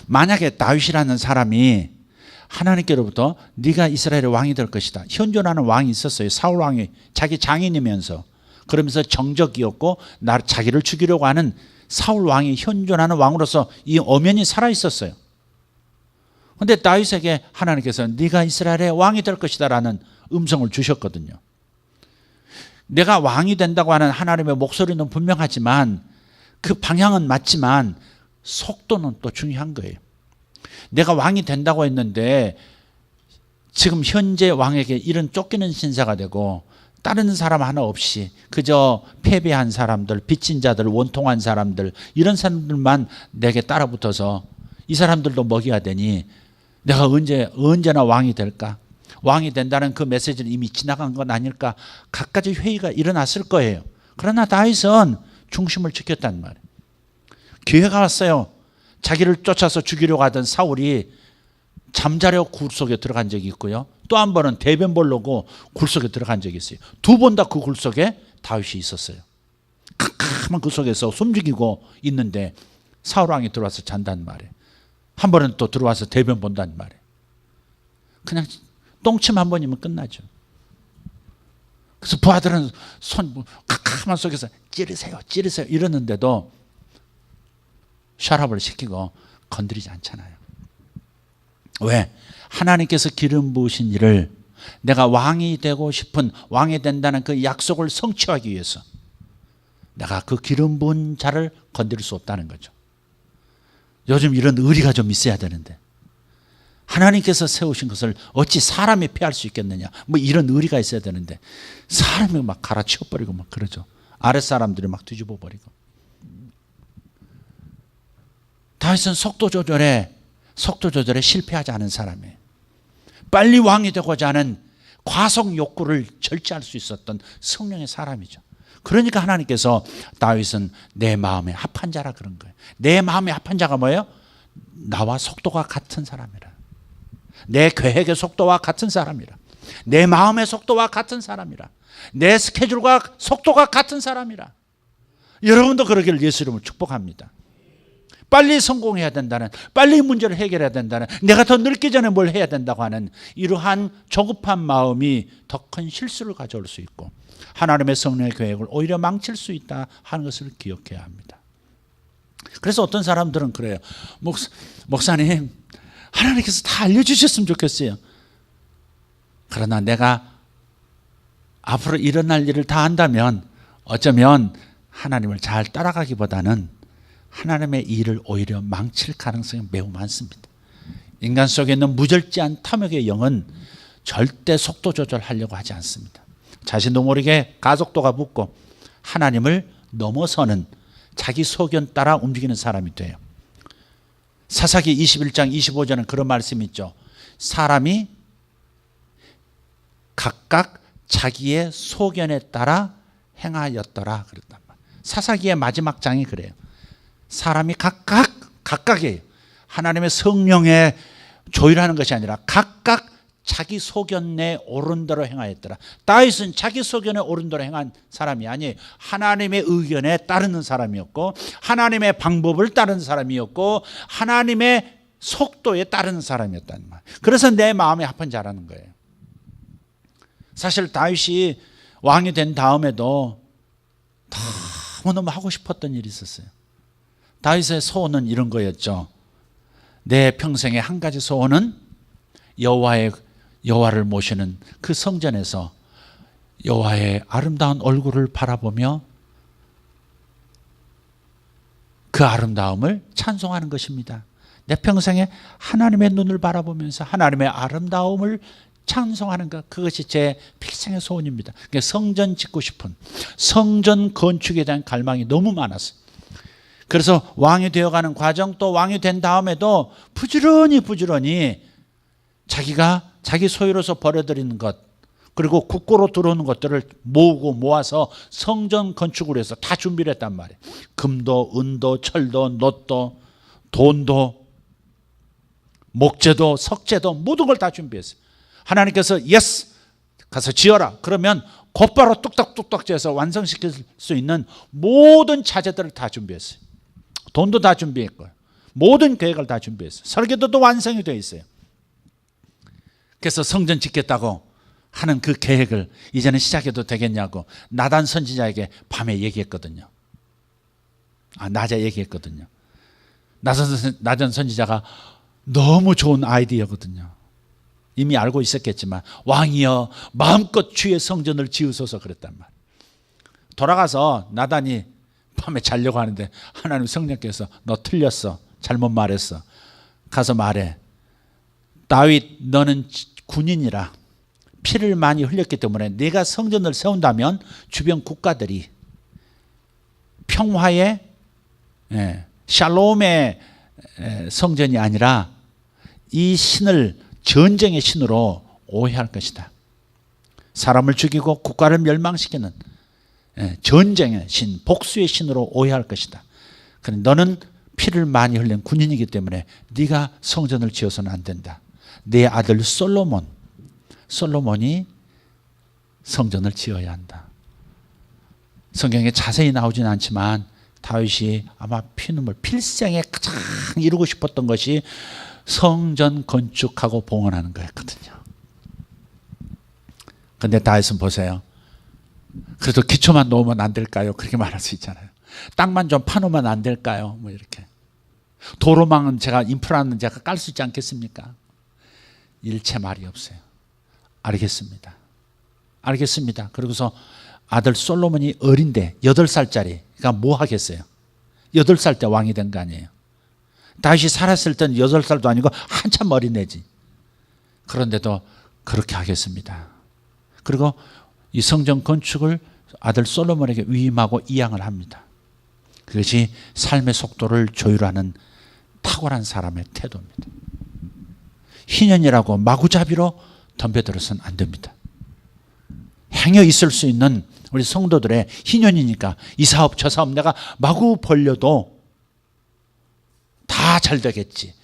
만약에 다윗이라는 사람이 하나님께로부터 네가 이스라엘의 왕이 될 것이다. 현존하는 왕이 있었어요. 사울 왕이 자기 장인이면서 그러면서 정적이었고 자기를 죽이려고 하는 사울 왕이 현존하는 왕으로서 이 엄연히 살아 있었어요. 그런데 다윗에게 하나님께서 네가 이스라엘의 왕이 될 것이다 라는 음성을 주셨거든요. 내가 왕이 된다고 하는 하나님의 목소리는 분명하지만 그 방향은 맞지만 속도는 또 중요한 거예요. 내가 왕이 된다고 했는데 지금 현재 왕에게 이런 쫓기는 신세가 되고 다른 사람 하나 없이 그저 패배한 사람들, 빚진 자들, 원통한 사람들, 이런 사람들만 내게 따라붙어서 이 사람들도 먹여야 되니 내가 언제나 왕이 될까? 왕이 된다는 그 메시지는 이미 지나간 건 아닐까? 갖가지 회의가 일어났을 거예요. 그러나 다윗은 중심을 지켰단 말이에요. 기회가 왔어요. 자기를 쫓아서 죽이려고 하던 사울이 잠자려 굴 속에 들어간 적이 있고요. 또 한 번은 대변 보려고 굴 속에 들어간 적이 있어요. 두 번 다 그 굴 속에 다윗이 있었어요. 캄캄한 그 속에서 숨죽이고 있는데 사울 왕이 들어와서 잔단 말이에요. 한 번은 또 들어와서 대변 본단 말이에요. 그냥 똥침 한 번이면 끝나죠. 그래서 부하들은 캄캄한 속에서 찌르세요 이러는데도 샤랍을 시키고 건드리지 않잖아요. 왜? 하나님께서 기름 부으신 이를 내가 왕이 되고 싶은, 왕이 된다는 그 약속을 성취하기 위해서 내가 그 기름 부은 자를 건드릴 수 없다는 거죠. 요즘 이런 의리가 좀 있어야 되는데 하나님께서 세우신 것을 어찌 사람이 피할 수 있겠느냐, 뭐 이런 의리가 있어야 되는데 사람이 막 갈아치워버리고 막 그러죠. 아랫사람들이 막 뒤집어 버리고. 다윗은 속도 조절에 실패하지 않은 사람이에요. 빨리 왕이 되고자 하는 과속 욕구를 절제할 수 있었던 성령의 사람이죠. 그러니까 하나님께서 다윗은 내 마음에 합한 자라 그런 거예요. 내 마음에 합한 자가 뭐예요? 나와 속도가 같은 사람이라. 내 계획의 속도와 같은 사람이라. 내 마음의 속도와 같은 사람이라. 내 스케줄과 속도가 같은 사람이라. 여러분도 그러기를 예수 이름으로 축복합니다. 빨리 성공해야 된다는, 빨리 문제를 해결해야 된다는, 내가 더 늙기 전에 뭘 해야 된다고 하는 이러한 조급한 마음이 더 큰 실수를 가져올 수 있고 하나님의 성령의 계획을 오히려 망칠 수 있다 하는 것을 기억해야 합니다. 그래서 어떤 사람들은 그래요. 목사님, 하나님께서 다 알려주셨으면 좋겠어요. 그러나 내가 앞으로 일어날 일을 다 한다면 어쩌면 하나님을 잘 따라가기보다는 하나님의 일을 오히려 망칠 가능성이 매우 많습니다. 인간 속에 있는 무절제한 탐욕의 영은 절대 속도 조절하려고 하지 않습니다. 자신도 모르게 가속도가 붙고 하나님을 넘어서는 자기 소견 따라 움직이는 사람이 돼요. 사사기 21장 25절은 그런 말씀이 있죠. 사람이 각각 자기의 소견에 따라 행하였더라 그랬단 말이에요. 사사기의 마지막 장이 그래요. 사람이 각각이에요. 하나님의 성령의 조율하는 것이 아니라 각각 자기 소견에 옳은 대로 행하였더라. 다윗은 자기 소견에 옳은 대로 행한 사람이 아니에요. 하나님의 의견에 따르는 사람이었고, 하나님의 방법을 따르는 사람이었고, 하나님의 속도에 따르는 사람이었다는 말. 그래서 내 마음에 합한 자라는 거예요. 사실 다윗이 왕이 된 다음에도 너무너무 하고 싶었던 일이 있었어요. 다윗의 소원은 이런 거였죠. 내 평생의 한 가지 소원은 여호와를 모시는 그 성전에서 여호와의 아름다운 얼굴을 바라보며 그 아름다움을 찬송하는 것입니다. 내 평생에 하나님의 눈을 바라보면서 하나님의 아름다움을 찬송하는 것, 그것이 제 필생의 소원입니다. 성전 짓고 싶은, 성전 건축에 대한 갈망이 너무 많았어요. 그래서 왕이 되어가는 과정, 또 왕이 된 다음에도 부지런히 자기가 자기 소유로서 버려들이는 것, 그리고 국고로 들어오는 것들을 모아서 성전 건축을 위해서 다 준비를 했단 말이에요. 금도, 은도, 철도, 놋도, 돈도, 목재도, 석재도 모든 걸 다 준비했어요. 하나님께서 예스! 가서 지어라. 그러면 곧바로 뚝딱뚝딱 지어서 완성시킬 수 있는 모든 자재들을 다 준비했어요. 돈도 다 준비했고요. 모든 계획을 다 준비했어요. 설계도도 완성이 되어 있어요. 그래서 성전 짓겠다고 하는 그 계획을 이제는 시작해도 되겠냐고 나단 선지자에게 밤에 얘기했거든요. 낮에 얘기했거든요. 나단 선지자가 너무 좋은 아이디어거든요. 이미 알고 있었겠지만 왕이여 마음껏 주의 성전을 지으소서 그랬단 말이에요. 돌아가서 나단이 밤에 자려고 하는데 하나님 성령께서 너 틀렸어. 잘못 말했어. 가서 말해. 다윗 너는 군인이라 피를 많이 흘렸기 때문에 네가 성전을 세운다면 주변 국가들이 평화의 샬롬의 성전이 아니라 이 신을 전쟁의 신으로 오해할 것이다. 사람을 죽이고 국가를 멸망시키는 전쟁의 신, 복수의 신으로 오해할 것이다. 그런데 너는 피를 많이 흘린 군인이기 때문에 네가 성전을 지어서는 안 된다. 내 아들 솔로몬이 성전을 지어야 한다. 성경에 자세히 나오지는 않지만 다윗이 아마 피눈물 필생에 가장 이루고 싶었던 것이 성전 건축하고 봉헌하는 거였거든요. 그런데 다윗은 보세요. 그래도 기초만 놓으면 안 될까요? 그렇게 말할 수 있잖아요. 땅만 좀 파놓으면 안 될까요? 뭐 이렇게. 도로망은 인프라는 제가 깔 수 있지 않겠습니까? 일체 말이 없어요. 알겠습니다. 그러고서 아들 솔로몬이 어린데 8살짜리. 그러니까 뭐 하겠어요? 8살 때 왕이 된 거 아니에요. 다윗이 살았을 때는 8살도 아니고 한참 어린애지. 그런데도 그렇게 하겠습니다. 그리고 이 성전 건축을 아들 솔로몬에게 위임하고 이양을 합니다. 그것이 삶의 속도를 조율하는 탁월한 사람의 태도입니다. 희년이라고 마구잡이로 덤벼들어서는 안 됩니다. 행여 있을 수 있는 우리 성도들의 희년이니까 이 사업 저 사업 내가 마구 벌려도 다 잘 되겠지.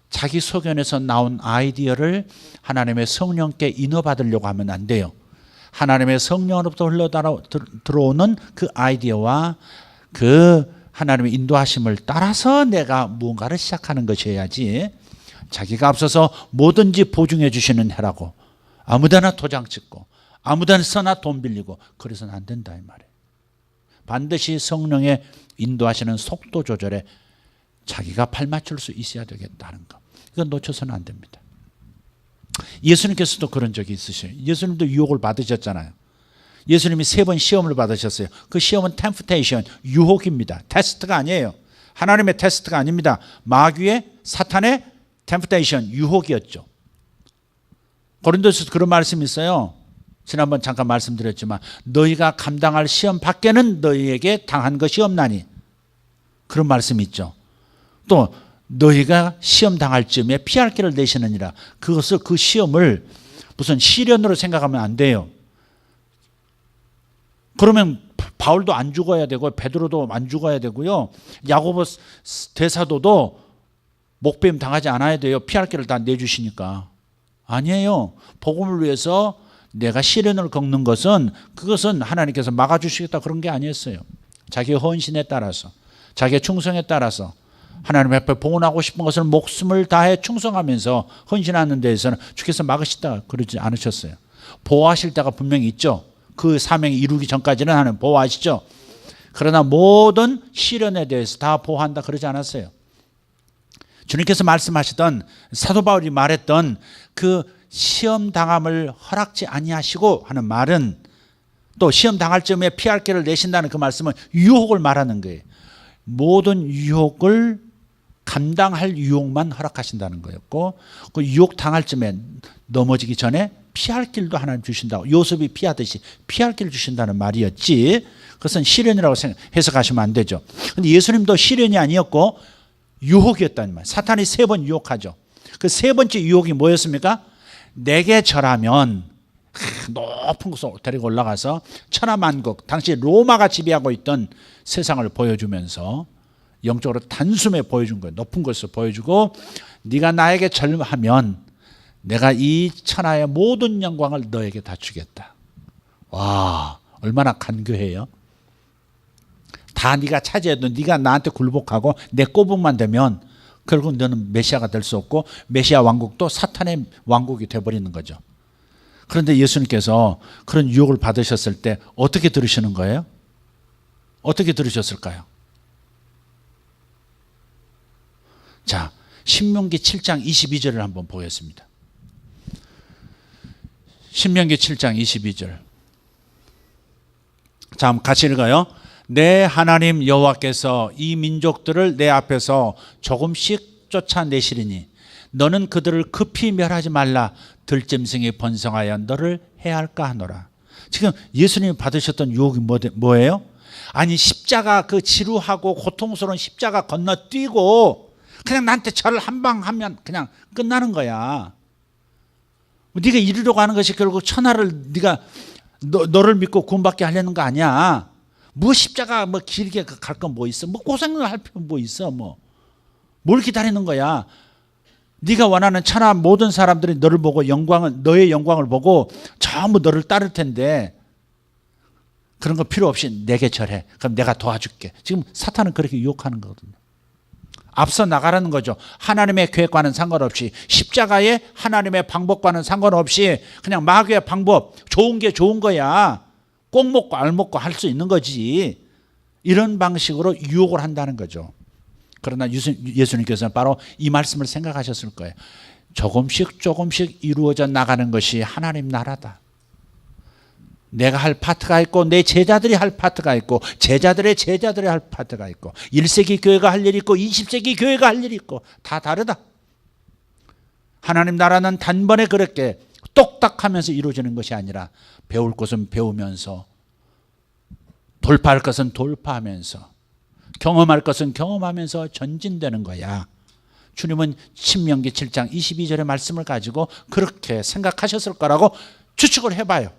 자기 소견에서 나온 아이디어를 하나님의 성령께 인어받으려고 하면 안 돼요. 하나님의 성령으로부터 흘러 들어오는 그 아이디어와 그 하나님의 인도하심을 따라서 내가 무언가를 시작하는 것이어야지, 자기가 앞서서 뭐든지 보증해 주시는 해라고 아무데나 도장 찍고 아무데나 돈 빌리고 그래서는 안 된다 이 말이에요. 반드시 성령의 인도하시는 속도 조절에 자기가 발맞출 수 있어야 되겠다는 거. 이건 놓쳐서는 안 됩니다. 예수님께서도 그런 적이 있으셔요. 예수님도 유혹을 받으셨잖아요. 예수님이 3번 시험을 받으셨어요. 그 시험은 템프테이션, 유혹입니다. 테스트가 아니에요. 하나님의 테스트가 아닙니다. 마귀의 사탄의 템프테이션, 유혹이었죠. 고린도서도 그런 말씀이 있어요. 지난번 잠깐 말씀드렸지만 너희가 감당할 시험 밖에는 너희에게 당한 것이 없나니, 그런 말씀이 있죠. 또 너희가 시험 당할 즈음에 피할 길을 내시느니라. 그것을, 그 시험을 무슨 시련으로 생각하면 안 돼요. 그러면 바울도 안 죽어야 되고 베드로도 안 죽어야 되고요. 야고보 대사도도 목배임 당하지 않아야 돼요. 피할 길을 다 내주시니까. 아니에요. 복음을 위해서 내가 시련을 겪는 것은 그것은 하나님께서 막아주시겠다 그런 게 아니었어요. 자기의 헌신에 따라서 자기의 충성에 따라서 하나님 앞에 봉헌하고 싶은 것을 목숨을 다해 충성하면서 헌신하는 데에서는 주께서 막으시다 그러지 않으셨어요. 보호하실 때가 분명히 있죠. 그 사명이 이루기 전까지는 하나님 보호하시죠. 그러나 모든 시련에 대해서 다 보호한다 그러지 않았어요. 주님께서 말씀하시던 사도 바울이 말했던 그 시험 당함을 허락지 아니하시고 하는 말은 또 시험 당할 즈음에 피할 길을 내신다는 그 말씀은 유혹을 말하는 거예요. 모든 유혹을 감당할 유혹만 허락하신다는 거였고 그 유혹 당할 즈음에 넘어지기 전에 피할 길도 하나님 주신다고 요셉이 피하듯이 피할 길을 주신다는 말이었지 그것은 시련이라고 해석하시면 안 되죠. 그런데 예수님도 시련이 아니었고 유혹이었다는 말. 사탄이 3번 유혹하죠. 그 3번째 유혹이 뭐였습니까? 내게 절하면 높은 곳으로 데리고 올라가서 천하만국 당시 로마가 지배하고 있던 세상을 보여주면서 영적으로 단숨에 보여준 거예요. 높은 곳에서 보여주고 네가 나에게 절하면 내가 이 천하의 모든 영광을 너에게 다 주겠다. 와, 얼마나 간교해요. 다 네가 차지해도 네가 나한테 굴복하고 내 꼬북만 되면 결국 너는 메시아가 될 수 없고 메시아 왕국도 사탄의 왕국이 되어버리는 거죠. 그런데 예수님께서 그런 유혹을 받으셨을 때 어떻게 들으시는 거예요? 어떻게 들으셨을까요? 자, 신명기 7장 22절을 한번 보겠습니다. 신명기 7장 22절. 자, 한번 같이 읽어요. 내 하나님 여호와께서 이 민족들을 내 앞에서 조금씩 쫓아내시리니 너는 그들을 급히 멸하지 말라. 들짐승이 번성하여 너를 해할까 하노라. 지금 예수님이 받으셨던 유혹이 뭐예요? 아니 십자가 그 지루하고 고통스러운 십자가 건너뛰고 그냥 나한테 절을 한 방 하면 그냥 끝나는 거야. 네가 이루려고 하는 것이 결국 천하를 네가 너를 믿고 구원받게 하려는 거 아니야. 뭐 십자가 뭐 길게 갈 건 뭐 있어? 뭐 고생을 할 필요 뭐 있어? 뭘 기다리는 거야? 네가 원하는 천하 모든 사람들이 너를 보고 너의 영광을 보고 전부 너를 따를 텐데 그런 거 필요 없이 내게 절해. 그럼 내가 도와줄게. 지금 사탄은 그렇게 유혹하는 거거든요. 앞서 나가라는 거죠. 하나님의 계획과는 상관없이 십자가의 하나님의 방법과는 상관없이 그냥 마귀의 방법 좋은 게 좋은 거야. 꼭 먹고 알 먹고 할 수 있는 거지. 이런 방식으로 유혹을 한다는 거죠. 그러나 예수님께서는 바로 이 말씀을 생각하셨을 거예요. 조금씩 조금씩 이루어져 나가는 것이 하나님 나라다. 내가 할 파트가 있고 내 제자들이 할 파트가 있고 제자들의 제자들이 할 파트가 있고 1세기 교회가 할 일이 있고 20세기 교회가 할 일이 있고 다 다르다. 하나님 나라는 단번에 그렇게 똑딱하면서 이루어지는 것이 아니라 배울 것은 배우면서 돌파할 것은 돌파하면서 경험할 것은 경험하면서 전진되는 거야. 주님은 신명기 7장 22절의 말씀을 가지고 그렇게 생각하셨을 거라고 추측을 해봐요.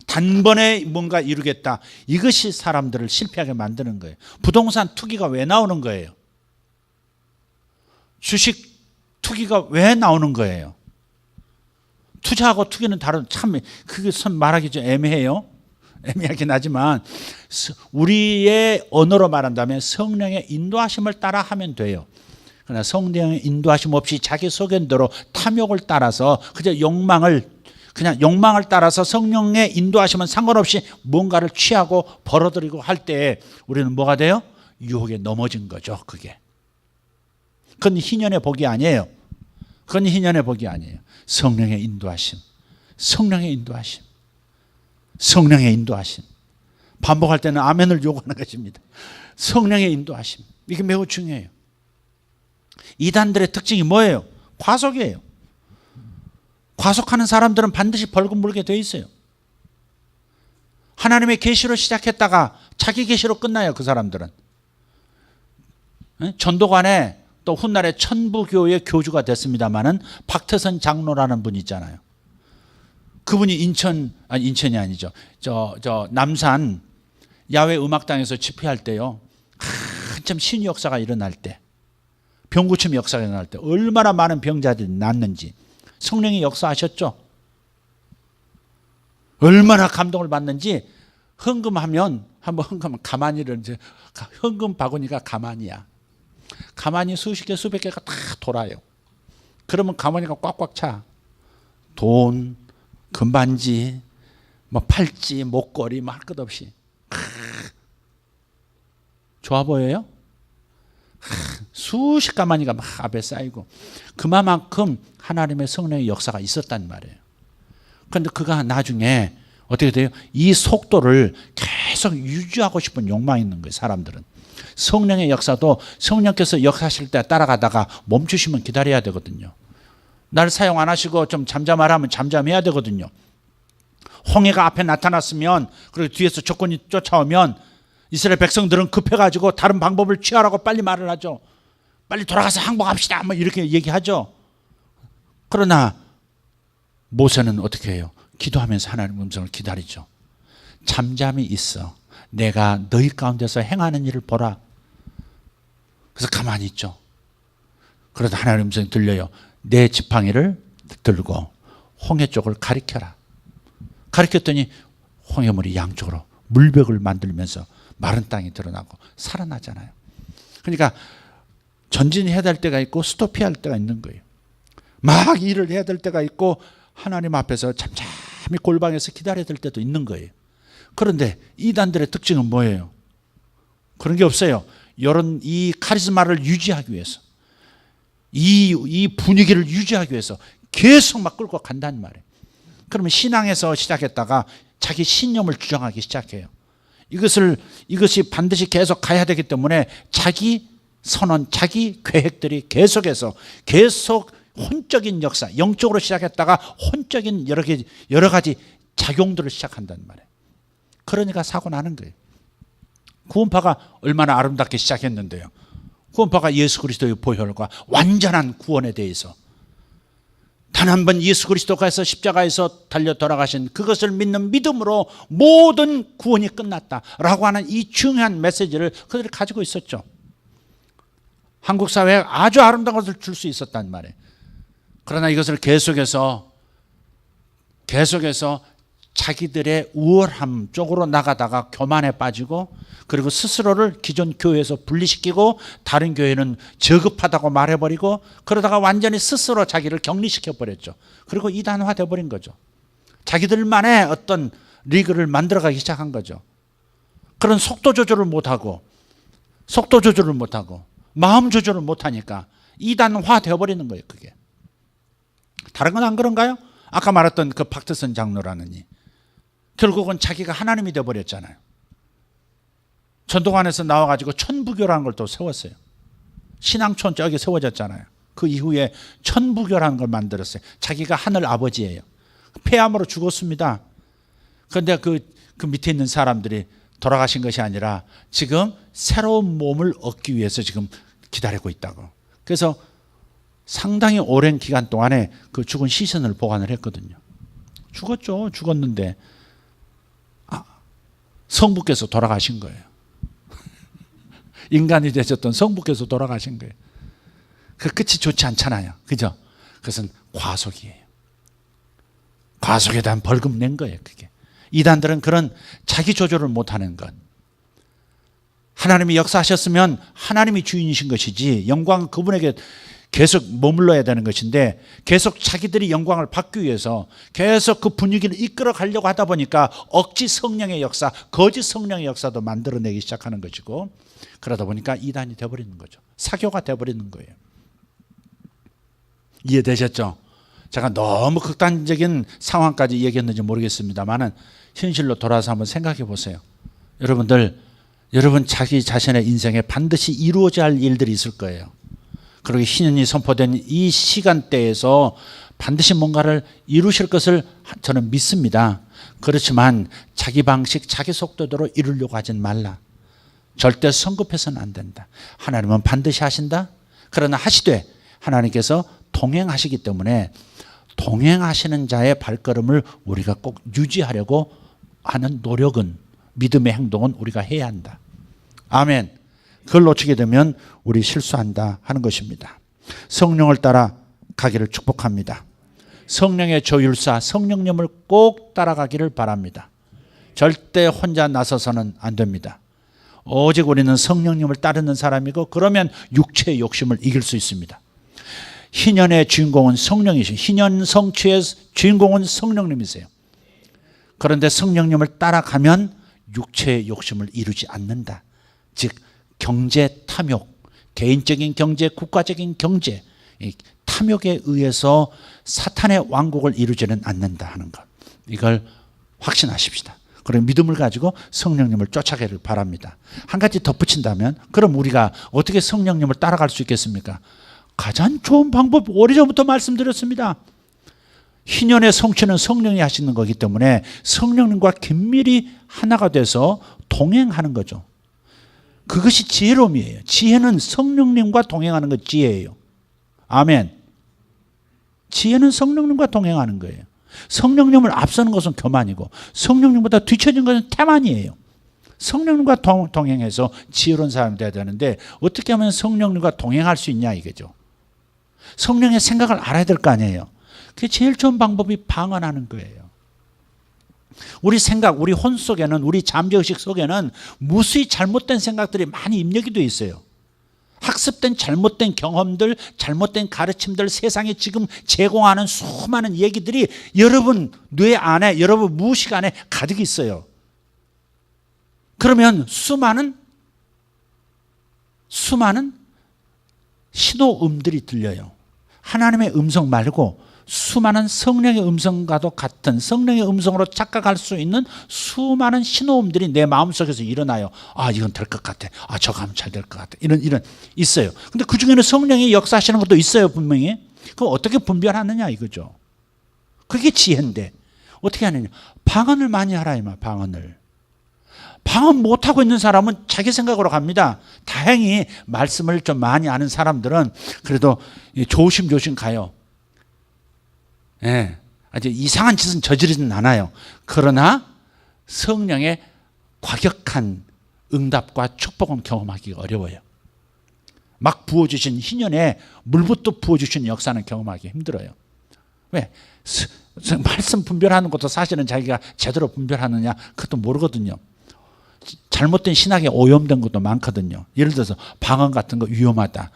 단번에 뭔가 이루겠다. 이것이 사람들을 실패하게 만드는 거예요. 부동산 투기가 왜 나오는 거예요? 주식 투기가 왜 나오는 거예요? 투자하고 투기는 다른 참 그게 말하기 좀 애매해요. 애매하긴 하지만 우리의 언어로 말한다면 성령의 인도하심을 따라 하면 돼요. 그러나 성령의 인도하심 없이 자기 소견대로 탐욕을 따라서 그냥 욕망을 따라서 성령의 인도하심은 상관없이 뭔가를 취하고 벌어들이고 할 때 우리는 뭐가 돼요? 유혹에 넘어진 거죠. 그게. 그건 희년의 복이 아니에요. 그건 희년의 복이 아니에요. 성령의 인도하심. 성령의 인도하심. 성령의 인도하심. 반복할 때는 아멘을 요구하는 것입니다. 성령의 인도하심. 이게 매우 중요해요. 이단들의 특징이 뭐예요? 과속이에요. 과속하는 사람들은 반드시 벌금 물게 돼 있어요. 하나님의 계시로 시작했다가 자기 계시로 끝나요. 그 사람들은. 전도관에 또 훗날에 천부교의 교주가 됐습니다마는 박태선 장로라는 분이 있잖아요. 그분이 인천이 아니죠. 남산 야외 음악당에서 집회할 때요. 한참 신유 역사가 일어날 때 병 고침 역사가 일어날 때 얼마나 많은 병자들이 낫는지 성령이 역사하셨죠. 얼마나 감동을 받는지 헌금하면 한번 헌금하면 가만히를 이제 헌금 바구니가 가만히야. 가만히 수십 개 수백 개가 다 돌아요. 그러면 가만히가 꽉꽉 차. 돈, 금반지, 뭐 팔찌, 목걸이 뭐 할 것 없이. 좋아 보여요? 수십 가마니가 막 앞에 쌓이고 그만큼 하나님의 성령의 역사가 있었단 말이에요. 그런데 그가 나중에 어떻게 돼요? 이 속도를 계속 유지하고 싶은 욕망이 있는 거예요. 사람들은. 성령의 역사도 성령께서 역사하실 때 따라가다가 멈추시면 기다려야 되거든요. 날 사용 안 하시고 좀 잠잠하라면 잠잠해야 되거든요. 홍해가 앞에 나타났으면 그리고 뒤에서 적군이 쫓아오면 이스라엘 백성들은 급해가지고 다른 방법을 취하라고 빨리 말을 하죠. 빨리 돌아가서 항복합시다 뭐 이렇게 얘기하죠. 그러나 모세는 어떻게 해요? 기도하면서 하나님의 음성을 기다리죠. 잠잠히 있어. 내가 너희 가운데서 행하는 일을 보라. 그래서 가만히 있죠. 그러다 하나님의 음성이 들려요. 내 지팡이를 들고 홍해 쪽을 가리켜라. 가리켰더니 홍해물이 양쪽으로 물벽을 만들면서 마른 땅이 드러나고 살아나잖아요. 그러니까 전진해야 될 때가 있고 스톱해야 할 때가 있는 거예요. 막 일을 해야 될 때가 있고 하나님 앞에서 잠잠히 골방에서 기다려야 될 때도 있는 거예요. 그런데 이단들의 특징은 뭐예요? 그런 게 없어요. 이런 이 카리스마를 유지하기 위해서 이 분위기를 유지하기 위해서 계속 막 끌고 간단 말이에요. 그러면 신앙에서 시작했다가 자기 신념을 주장하기 시작해요. 이것이 반드시 계속 가야 되기 때문에 자기 선언, 자기 계획들이 계속해서 계속 혼적인 역사, 영적으로 시작했다가 혼적인 여러 가지 작용들을 시작한단 말이에요. 그러니까 사고 나는 거예요. 구원파가 얼마나 아름답게 시작했는데요. 구원파가 예수 그리스도의 보혈과 완전한 구원에 대해서 단 한 번 예수 그리스도께서 십자가에서 달려 돌아가신 그것을 믿는 믿음으로 모든 구원이 끝났다라고 하는 이 중요한 메시지를 그들이 가지고 있었죠. 한국 사회에 아주 아름다운 것을 줄 수 있었단 말이에요. 그러나 이것을 계속해서 자기들의 우월함 쪽으로 나가다가 교만에 빠지고 그리고 스스로를 기존 교회에서 분리시키고 다른 교회는 저급하다고 말해버리고 그러다가 완전히 스스로 자기를 격리시켜버렸죠. 그리고 이단화 돼버린 거죠. 자기들만의 어떤 리그를 만들어가기 시작한 거죠. 그런 속도 조절을 못하고 마음 조절을 못하니까 이단화 되어버리는 거예요. 그게. 다른 건 안 그런가요? 아까 말했던 그 박태선 장로라는 이 결국은 자기가 하나님이 되어버렸잖아요. 전도관에서 나와가지고 천부교라는 걸 또 세웠어요. 신앙촌 저기 세워졌잖아요. 그 이후에 천부교라는 걸 만들었어요. 자기가 하늘 아버지예요. 폐암으로 죽었습니다. 그런데 그 밑에 있는 사람들이 돌아가신 것이 아니라 지금 새로운 몸을 얻기 위해서 지금 기다리고 있다고. 그래서 상당히 오랜 기간 동안에 그 죽은 시신을 보관을 했거든요. 죽었죠. 죽었는데 성부께서 돌아가신 거예요. 인간이 되셨던 성부께서 돌아가신 거예요. 그 끝이 좋지 않잖아요. 그죠? 그것은 과속이에요. 과속에 대한 벌금 낸 거예요. 그게. 이단들은 그런 자기 조절을 못하는 것. 하나님이 역사하셨으면 하나님이 주인이신 것이지 영광은 그분에게 계속 머물러야 되는 것인데 계속 자기들이 영광을 받기 위해서 계속 그 분위기를 이끌어 가려고 하다 보니까 억지 성령의 역사, 거짓 성령의 역사도 만들어내기 시작하는 것이고 그러다 보니까 이단이 되어버리는 거죠. 사교가 되어버리는 거예요. 이해되셨죠? 제가 너무 극단적인 상황까지 얘기했는지 모르겠습니다만 현실로 돌아서 한번 생각해 보세요. 여러분 자기 자신의 인생에 반드시 이루어져야 할 일들이 있을 거예요. 그리고 신년이 선포된 이 시간대에서 반드시 뭔가를 이루실 것을 저는 믿습니다. 그렇지만 자기 방식, 자기 속도대로 이루려고 하진 말라. 절대 성급해서는 안 된다. 하나님은 반드시 하신다. 그러나 하시되 하나님께서 동행하시기 때문에 동행하시는 자의 발걸음을 우리가 꼭 유지하려고 하는 노력은 믿음의 행동은 우리가 해야 한다. 아멘. 그걸 놓치게 되면 우리 실수한다 하는 것입니다. 성령을 따라 가기를 축복합니다. 성령의 조율사 성령님을 꼭 따라가기를 바랍니다. 절대 혼자 나서서는 안 됩니다. 오직 우리는 성령님을 따르는 사람이고, 그러면 육체의 욕심을 이길 수 있습니다. 희년의 주인공은 성령이시고, 희년 성취의 주인공은 성령님이세요. 그런데 성령님을 따라가면 육체의 욕심을 이루지 않는다. 즉 경제 탐욕, 개인적인 경제, 국가적인 경제, 탐욕에 의해서 사탄의 왕국을 이루지는 않는다 하는 것, 이걸 확신하십시다. 그런 믿음을 가지고 성령님을 쫓아가기를 바랍니다. 한 가지 덧붙인다면, 그럼 우리가 어떻게 성령님을 따라갈 수 있겠습니까? 가장 좋은 방법, 오래전부터 말씀드렸습니다. 희년의 성취는 성령이 하시는 거기 때문에 성령님과 긴밀히 하나가 돼서 동행하는 거죠. 그것이 지혜로움이에요. 지혜는 성령님과 동행하는 것 지혜예요. 아멘. 지혜는 성령님과 동행하는 거예요. 성령님을 앞서는 것은 교만이고, 성령님보다 뒤처진 것은 태만이에요. 성령님과 동행해서 지혜로운 사람이 되어야 되는데, 어떻게 하면 성령님과 동행할 수 있냐 이거죠. 성령의 생각을 알아야 될 거 아니에요. 그게 제일 좋은 방법이 방언하는 거예요. 우리 생각, 우리 혼 속에는, 우리 잠재의식 속에는 무수히 잘못된 생각들이 많이 입력이 되어 있어요. 학습된 잘못된 경험들, 잘못된 가르침들, 세상에 지금 제공하는 수많은 얘기들이 여러분 뇌 안에, 여러분 무의식 안에 가득 있어요. 그러면 수많은 신호음들이 들려요. 하나님의 음성 말고 수많은 성령의 음성과도 같은, 성령의 음성으로 착각할 수 있는 수많은 신호음들이 내 마음속에서 일어나요. 아, 이건 될 것 같아. 아, 저거 하면 잘 될 것 같아. 이런 있어요. 근데 그 중에는 성령이 역사하시는 것도 있어요, 분명히. 그럼 어떻게 분별하느냐 이거죠. 그게 지혜인데 어떻게 하느냐? 방언을 많이 하라 이 말. 방언을. 방언 못하고 있는 사람은 자기 생각으로 갑니다. 다행히 말씀을 좀 많이 아는 사람들은 그래도 조심조심 가요. 예, 아주 이상한 짓은 저지르진 않아요. 그러나 성령의 과격한 응답과 축복은 경험하기가 어려워요. 막 부어주신 희년에 물부터 부어주신 역사는 경험하기 힘들어요. 왜? 말씀 분별하는 것도 사실은 자기가 제대로 분별하느냐 그것도 모르거든요. 잘못된 신학에 오염된 것도 많거든요. 예를 들어서 방언 같은 거 위험하다,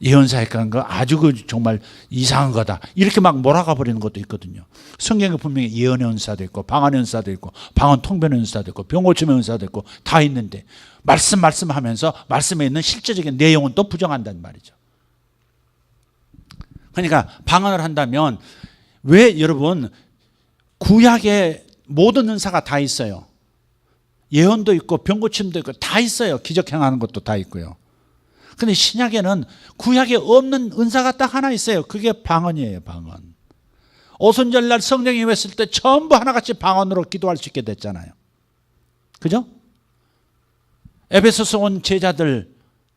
예언사역 같은 거 아주 정말 이상한 거다, 이렇게 막 몰아가 버리는 것도 있거든요. 성경에 분명히 예언의 은사도 있고 방언의 은사도 있고 방언 통변의 은사도 있고 병 고침의 은사도 있고 다 있는데 말씀하면서 말씀에 있는 실제적인 내용은 또 부정한다는 말이죠. 그러니까 방언을 한다면, 왜 여러분 구약에 모든 은사가 다 있어요. 예언도 있고 병 고침도 있고 다 있어요. 기적 행하는 것도 다 있고요. 근데 신약에는 구약에 없는 은사가 딱 하나 있어요. 그게 방언이에요. 방언. 오순절날 성령이 임했을 때 전부 하나같이 방언으로 기도할 수 있게 됐잖아요. 그죠? 에베소서 온 제자들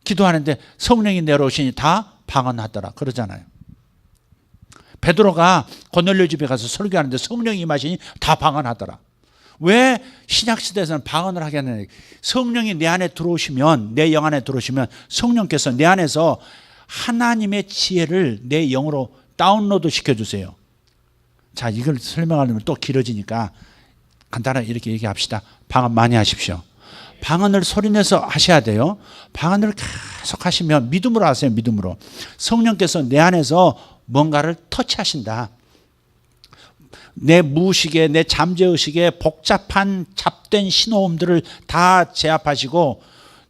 기도하는데 성령이 내려오시니 다 방언하더라 그러잖아요. 베드로가 고넬료 집에 가서 설교하는데 성령이 임하시니 다 방언하더라. 왜 신약시대에서는 방언을 하게 하느냐? 성령이 내 안에 들어오시면, 내 영 안에 들어오시면 성령께서 내 안에서 하나님의 지혜를 내 영으로 다운로드 시켜주세요. 자, 이걸 설명하려면 또 길어지니까 간단하게 이렇게 얘기합시다. 방언 많이 하십시오. 방언을 소리내서 하셔야 돼요. 방언을 계속 하시면 믿음으로 하세요. 믿음으로. 성령께서 내 안에서 뭔가를 터치하신다. 내 무의식에, 내 잠재의식에 복잡한 잡된 신호음들을 다 제압하시고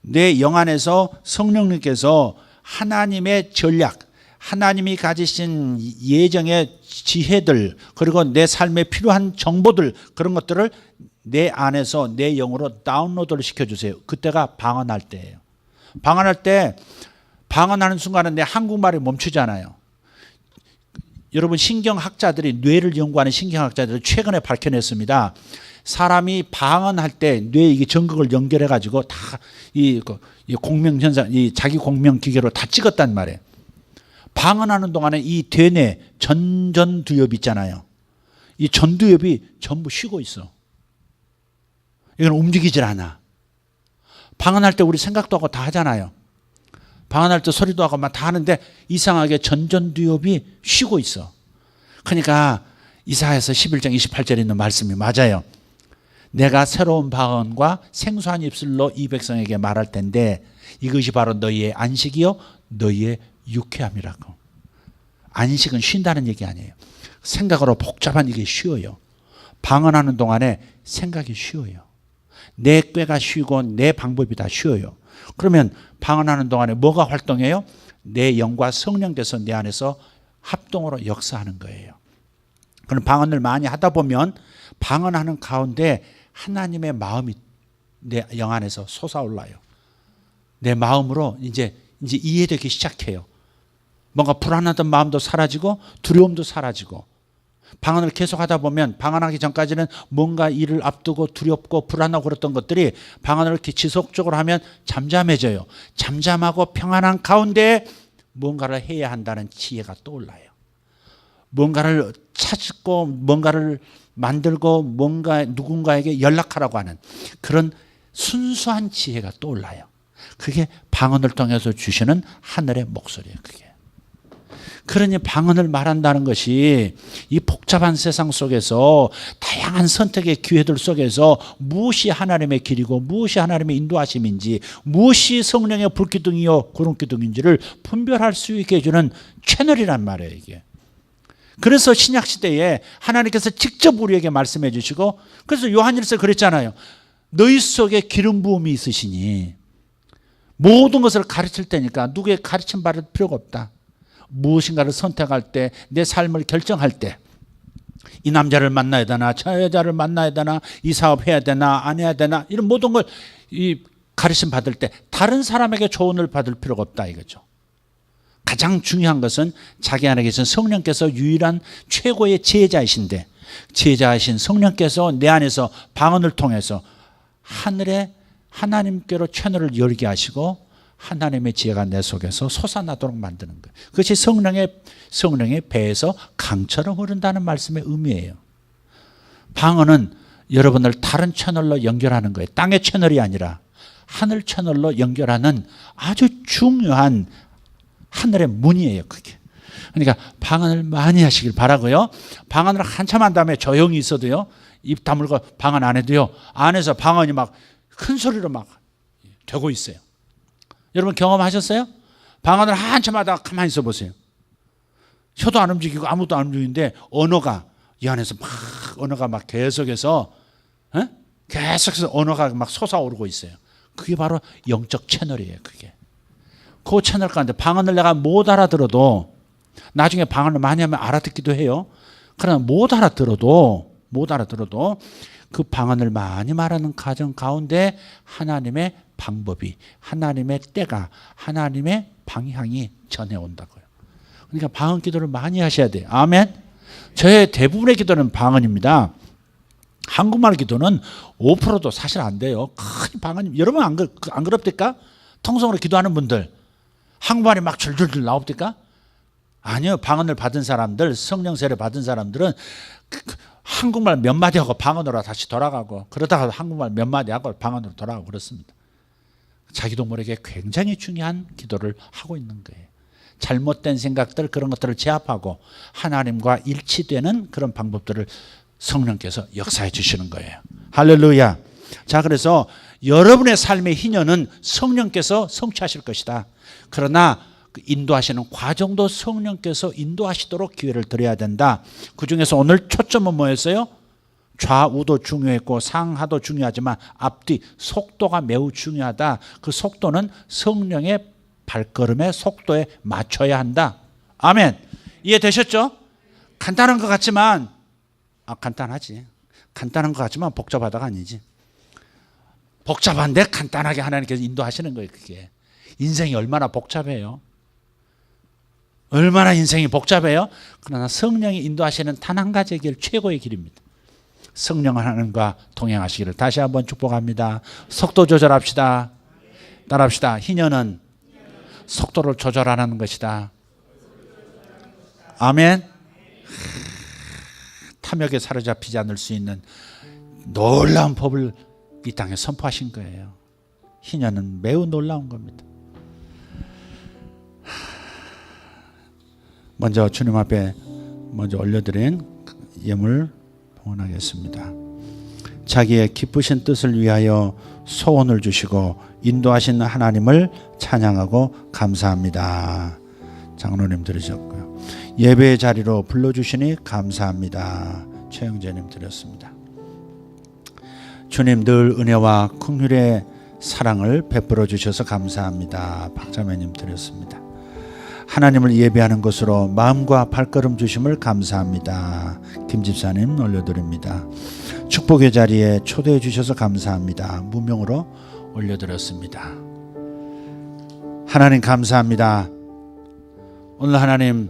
내 영 안에서 성령님께서 하나님의 전략, 하나님이 가지신 예정의 지혜들, 그리고 내 삶에 필요한 정보들, 그런 것들을 내 안에서 내 영으로 다운로드를 시켜주세요. 그때가 방언할 때예요. 방언할 때, 방언하는 순간은 내 한국말이 멈추잖아요. 여러분, 신경학자들이, 뇌를 연구하는 신경학자들이 최근에 밝혀냈습니다. 사람이 방언할 때 뇌에 이게 전극을 연결해 가지고 다 이 공명 현상, 이 자기 공명 기계로 다 찍었단 말이에요. 방언하는 동안에 이 대뇌 전두엽 있잖아요. 이 전두엽이 전부 쉬고 있어. 이건 움직이질 않아. 방언할 때 우리 생각도 하고 다 하잖아요. 방언할 때 소리도 하고 막 다 하는데 이상하게 전전두엽이 쉬고 있어. 그러니까 이사야서 11장 28절에 있는 말씀이 맞아요. 내가 새로운 방언과 생수한 입술로 이 백성에게 말할 텐데 이것이 바로 너희의 안식이요 너희의 유쾌함이라고. 안식은 쉰다는 얘기 아니에요. 생각으로 복잡한 이게 쉬워요. 방언하는 동안에 생각이 쉬워요. 내 꾀가 쉬고 내 방법이 다 쉬워요. 그러면 방언하는 동안에 뭐가 활동해요? 내 영과 성령께서 내 안에서 합동으로 역사하는 거예요. 그럼 방언을 많이 하다 보면 방언하는 가운데 하나님의 마음이 내 영 안에서 솟아올라요. 내 마음으로 이제 이해되기 시작해요. 뭔가 불안하던 마음도 사라지고 두려움도 사라지고. 방언을 계속 하다 보면 방언하기 전까지는 뭔가 일을 앞두고 두렵고 불안하고 그랬던 것들이 방언을 이렇게 지속적으로 하면 잠잠해져요. 잠잠하고 평안한 가운데 뭔가를 해야 한다는 지혜가 떠올라요. 뭔가를 찾고 뭔가를 만들고 뭔가 누군가에게 연락하라고 하는 그런 순수한 지혜가 떠올라요. 그게 방언을 통해서 주시는 하늘의 목소리예요. 그게. 그러니 방언을 말한다는 것이 이 복잡한 세상 속에서 다양한 선택의 기회들 속에서 무엇이 하나님의 길이고 무엇이 하나님의 인도하심인지 무엇이 성령의 불기둥이요 구름기둥인지를 분별할 수 있게 해주는 채널이란 말이에요. 이게. 그래서 신약시대에 하나님께서 직접 우리에게 말씀해 주시고 그래서 요한일서 그랬잖아요. 너희 속에 기름 부음이 있으시니 모든 것을 가르칠 때니까 누구의 가르침 받을 필요가 없다. 무엇인가를 선택할 때 내 삶을 결정할 때 이 남자를 만나야 되나 저 여자를 만나야 되나 이 사업 해야 되나 안 해야 되나 이런 모든 걸 이 가르침 받을 때 다른 사람에게 조언을 받을 필요가 없다 이거죠. 가장 중요한 것은 자기 안에 계신 성령께서 유일한 최고의 지혜자이신데 지혜자이신 성령께서 내 안에서 방언을 통해서 하늘에 하나님께로 채널을 열게 하시고 하나님의 지혜가 내 속에서 솟아나도록 만드는 거예요. 그것이 성령의 배에서 강처럼 흐른다는 말씀의 의미예요. 방언은 여러분을 다른 채널로 연결하는 거예요. 땅의 채널이 아니라 하늘 채널로 연결하는 아주 중요한 하늘의 문이에요. 그게. 그러니까 방언을 많이 하시길 바라고요. 방언을 한참 한 다음에 조용히 있어도요. 입 다물고 방언 안 해도요. 안에서 방언이 막 큰 소리로 막 되고 있어요. 여러분 경험하셨어요? 방언을 한참 하다가 가만히 있어 보세요. 혀도 안 움직이고 아무도 안 움직이는데 언어가 이 안에서 막 언어가 막 계속해서 언어가 막 솟아오르고 있어요. 그게 바로 영적 채널이에요. 그게. 그 채널 가운데 방언을 내가 못 알아들어도 나중에 방언을 많이 하면 알아듣기도 해요. 그러나 못 알아들어도 그 방언을 많이 말하는 가정 가운데 하나님의 방법이 하나님의 때가 하나님의 방향이 전해온다고요. 그러니까 방언 기도를 많이 하셔야 돼요. 아멘. 저의 대부분의 기도는 방언입니다. 한국말 기도는 5%도 사실 안 돼요. 큰 방언. 여러분 안 그럽니까? 통성으로 기도하는 분들 한국말이 막 줄줄줄 나옵니까? 아니요. 방언을 받은 사람들 성령 세례 받은 사람들은 한국말 몇 마디 하고 방언으로 다시 돌아가고 그러다가 한국말 몇 마디 하고 방언으로 돌아가고 그렇습니다. 자기 동물에게 굉장히 중요한 기도를 하고 있는 거예요. 잘못된 생각들 그런 것들을 제압하고 하나님과 일치되는 그런 방법들을 성령께서 역사해 주시는 거예요. 할렐루야. 자, 그래서 여러분의 삶의 희년은 성령께서 성취하실 것이다. 그러나 그 인도하시는 과정도 성령께서 인도하시도록 기회를 드려야 된다. 그중에서 오늘 초점은 뭐였어요? 좌우도 중요했고 상하도 중요하지만 앞뒤 속도가 매우 중요하다. 그 속도는 성령의 발걸음의 속도에 맞춰야 한다. 아멘. 이해되셨죠? 간단한 것 같지만 간단하지. 간단한 것 같지만 복잡하다가 아니지. 복잡한데 간단하게 하나님께서 인도하시는 거예요. 그게. 인생이 얼마나 복잡해요. 얼마나 인생이 복잡해요. 그러나 성령이 인도하시는 단 한 가지의 길 최고의 길입니다. 성령 하나님과 동행하시기를 다시 한번 축복합니다. 속도 조절합시다. 따라합시다. 희년은 속도를 조절하는 것이다. 아멘. 탐욕에 사로잡히지 않을 수 있는 놀라운 법을 이 땅에 선포하신 거예요. 희년은 매우 놀라운 겁니다. 먼저 주님 앞에 올려드린 예물 봉헌하겠습니다. 자기의 기쁘신 뜻을 위하여 소원을 주시고 인도하신 하나님을 찬양하고 감사합니다. 장로님 들으셨고요. 예배의 자리로 불러주시니 감사합니다. 최영재님 드렸습니다. 주님 늘 은혜와 긍휼의 사랑을 베풀어 주셔서 감사합니다. 박자매님 드렸습니다. 하나님을 예배하는 것으로 마음과 발걸음 주심을 감사합니다. 김집사님 올려드립니다. 축복의 자리에 초대해 주셔서 감사합니다. 무명으로 올려드렸습니다. 하나님 감사합니다. 오늘 하나님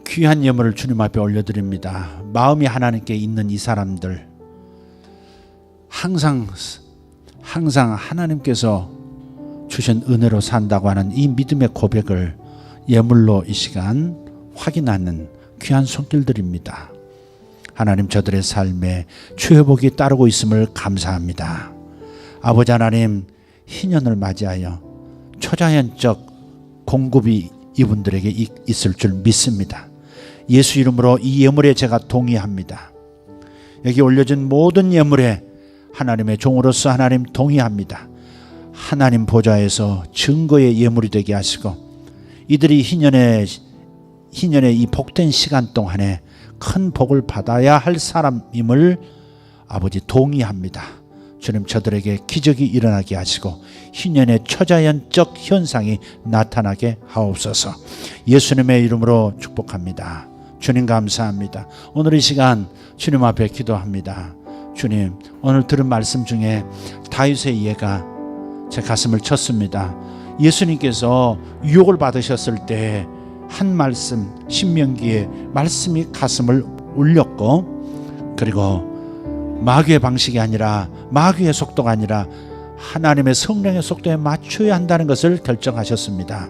귀한 예물을 주님 앞에 올려드립니다. 마음이 하나님께 있는 이 사람들 항상 하나님께서 주신 은혜로 산다고 하는 이 믿음의 고백을 예물로 이 시간 확인하는 귀한 손길들입니다. 하나님 저들의 삶에 주의 복이 따르고 있음을 감사합니다. 아버지 하나님 희년을 맞이하여 초자연적 공급이 이분들에게 있을 줄 믿습니다. 예수 이름으로 이 예물에 제가 동의합니다. 여기 올려진 모든 예물에 하나님의 종으로서 하나님 동의합니다. 하나님 보좌에서 증거의 예물이 되게 하시고 이들이 희년의 이 복된 시간 동안에 큰 복을 받아야 할 사람임을 아버지 동의합니다. 주님 저들에게 기적이 일어나게 하시고 희년의 초자연적 현상이 나타나게 하옵소서. 예수님의 이름으로 축복합니다. 주님 감사합니다. 오늘 이 시간 주님 앞에 기도합니다. 주님 오늘 들은 말씀 중에 다윗의 예가 제 가슴을 쳤습니다. 예수님께서 유혹을 받으셨을 때 한 말씀 신명기의 말씀이 가슴을 울렸고 그리고 마귀의 방식이 아니라 마귀의 속도가 아니라 하나님의 성령의 속도에 맞춰야 한다는 것을 결정하셨습니다.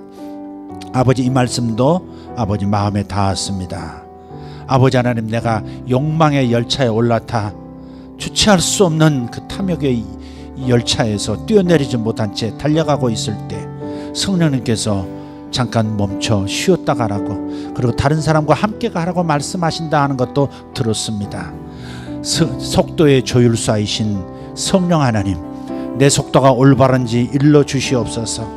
아버지 이 말씀도 아버지 마음에 닿았습니다. 아버지 하나님 내가 욕망의 열차에 올라타 주체할 수 없는 그 탐욕의 열차에서 뛰어내리지 못한 채 달려가고 있을 때 성령님께서 잠깐 멈춰 쉬었다 가라고 그리고 다른 사람과 함께 가라고 말씀하신다 하는 것도 들었습니다. 속도의 조율사이신 성령 하나님 내 속도가 올바른지 일러 주시옵소서.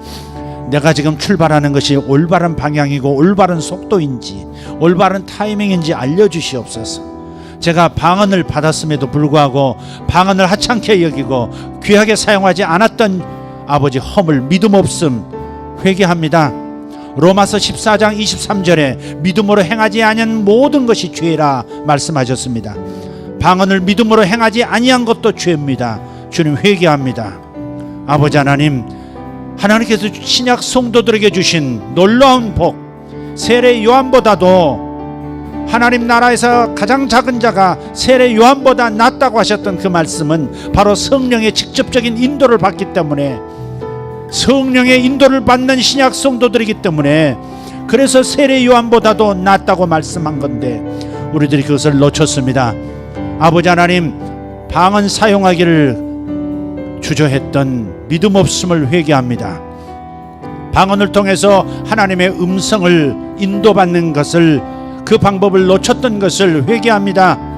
내가 지금 출발하는 것이 올바른 방향이고 올바른 속도인지 올바른 타이밍인지 알려주시옵소서. 제가 방언을 받았음에도 불구하고 방언을 하찮게 여기고 귀하게 사용하지 않았던 아버지 허물 믿음 없음 회개합니다. 로마서 14장 23절에 믿음으로 행하지 아니한 모든 것이 죄라 말씀하셨습니다. 방언을 믿음으로 행하지 아니한 것도 죄입니다. 주님 회개합니다. 아버지 하나님 하나님께서 신약 성도들에게 주신 놀라운 복 세례 요한보다도 하나님 나라에서 가장 작은 자가 세례 요한보다 낫다고 하셨던 그 말씀은 바로 성령의 직접적인 인도를 받기 때문에 성령의 인도를 받는 신약 성도들이기 때문에 그래서 세례 요한보다도 낫다고 말씀한 건데 우리들이 그것을 놓쳤습니다. 아버지 하나님 방언 사용하기를 주저했던 믿음 없음을 회개합니다. 방언을 통해서 하나님의 음성을 인도받는 것을 그 방법을 놓쳤던 것을 회개합니다.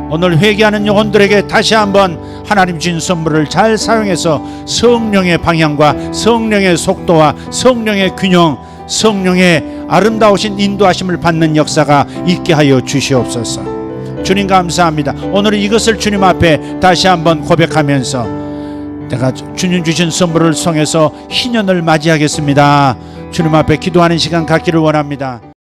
오늘 회개하는 영혼들에게 다시 한번 하나님 주신 선물을 잘 사용해서 성령의 방향과 성령의 속도와 성령의 균형 성령의 아름다우신 인도하심을 받는 역사가 있게 하여 주시옵소서. 주님 감사합니다. 오늘 이것을 주님 앞에 다시 한번 고백하면서 내가 주님 주신 선물을 통해서 희년을 맞이하겠습니다. 주님 앞에 기도하는 시간 갖기를 원합니다.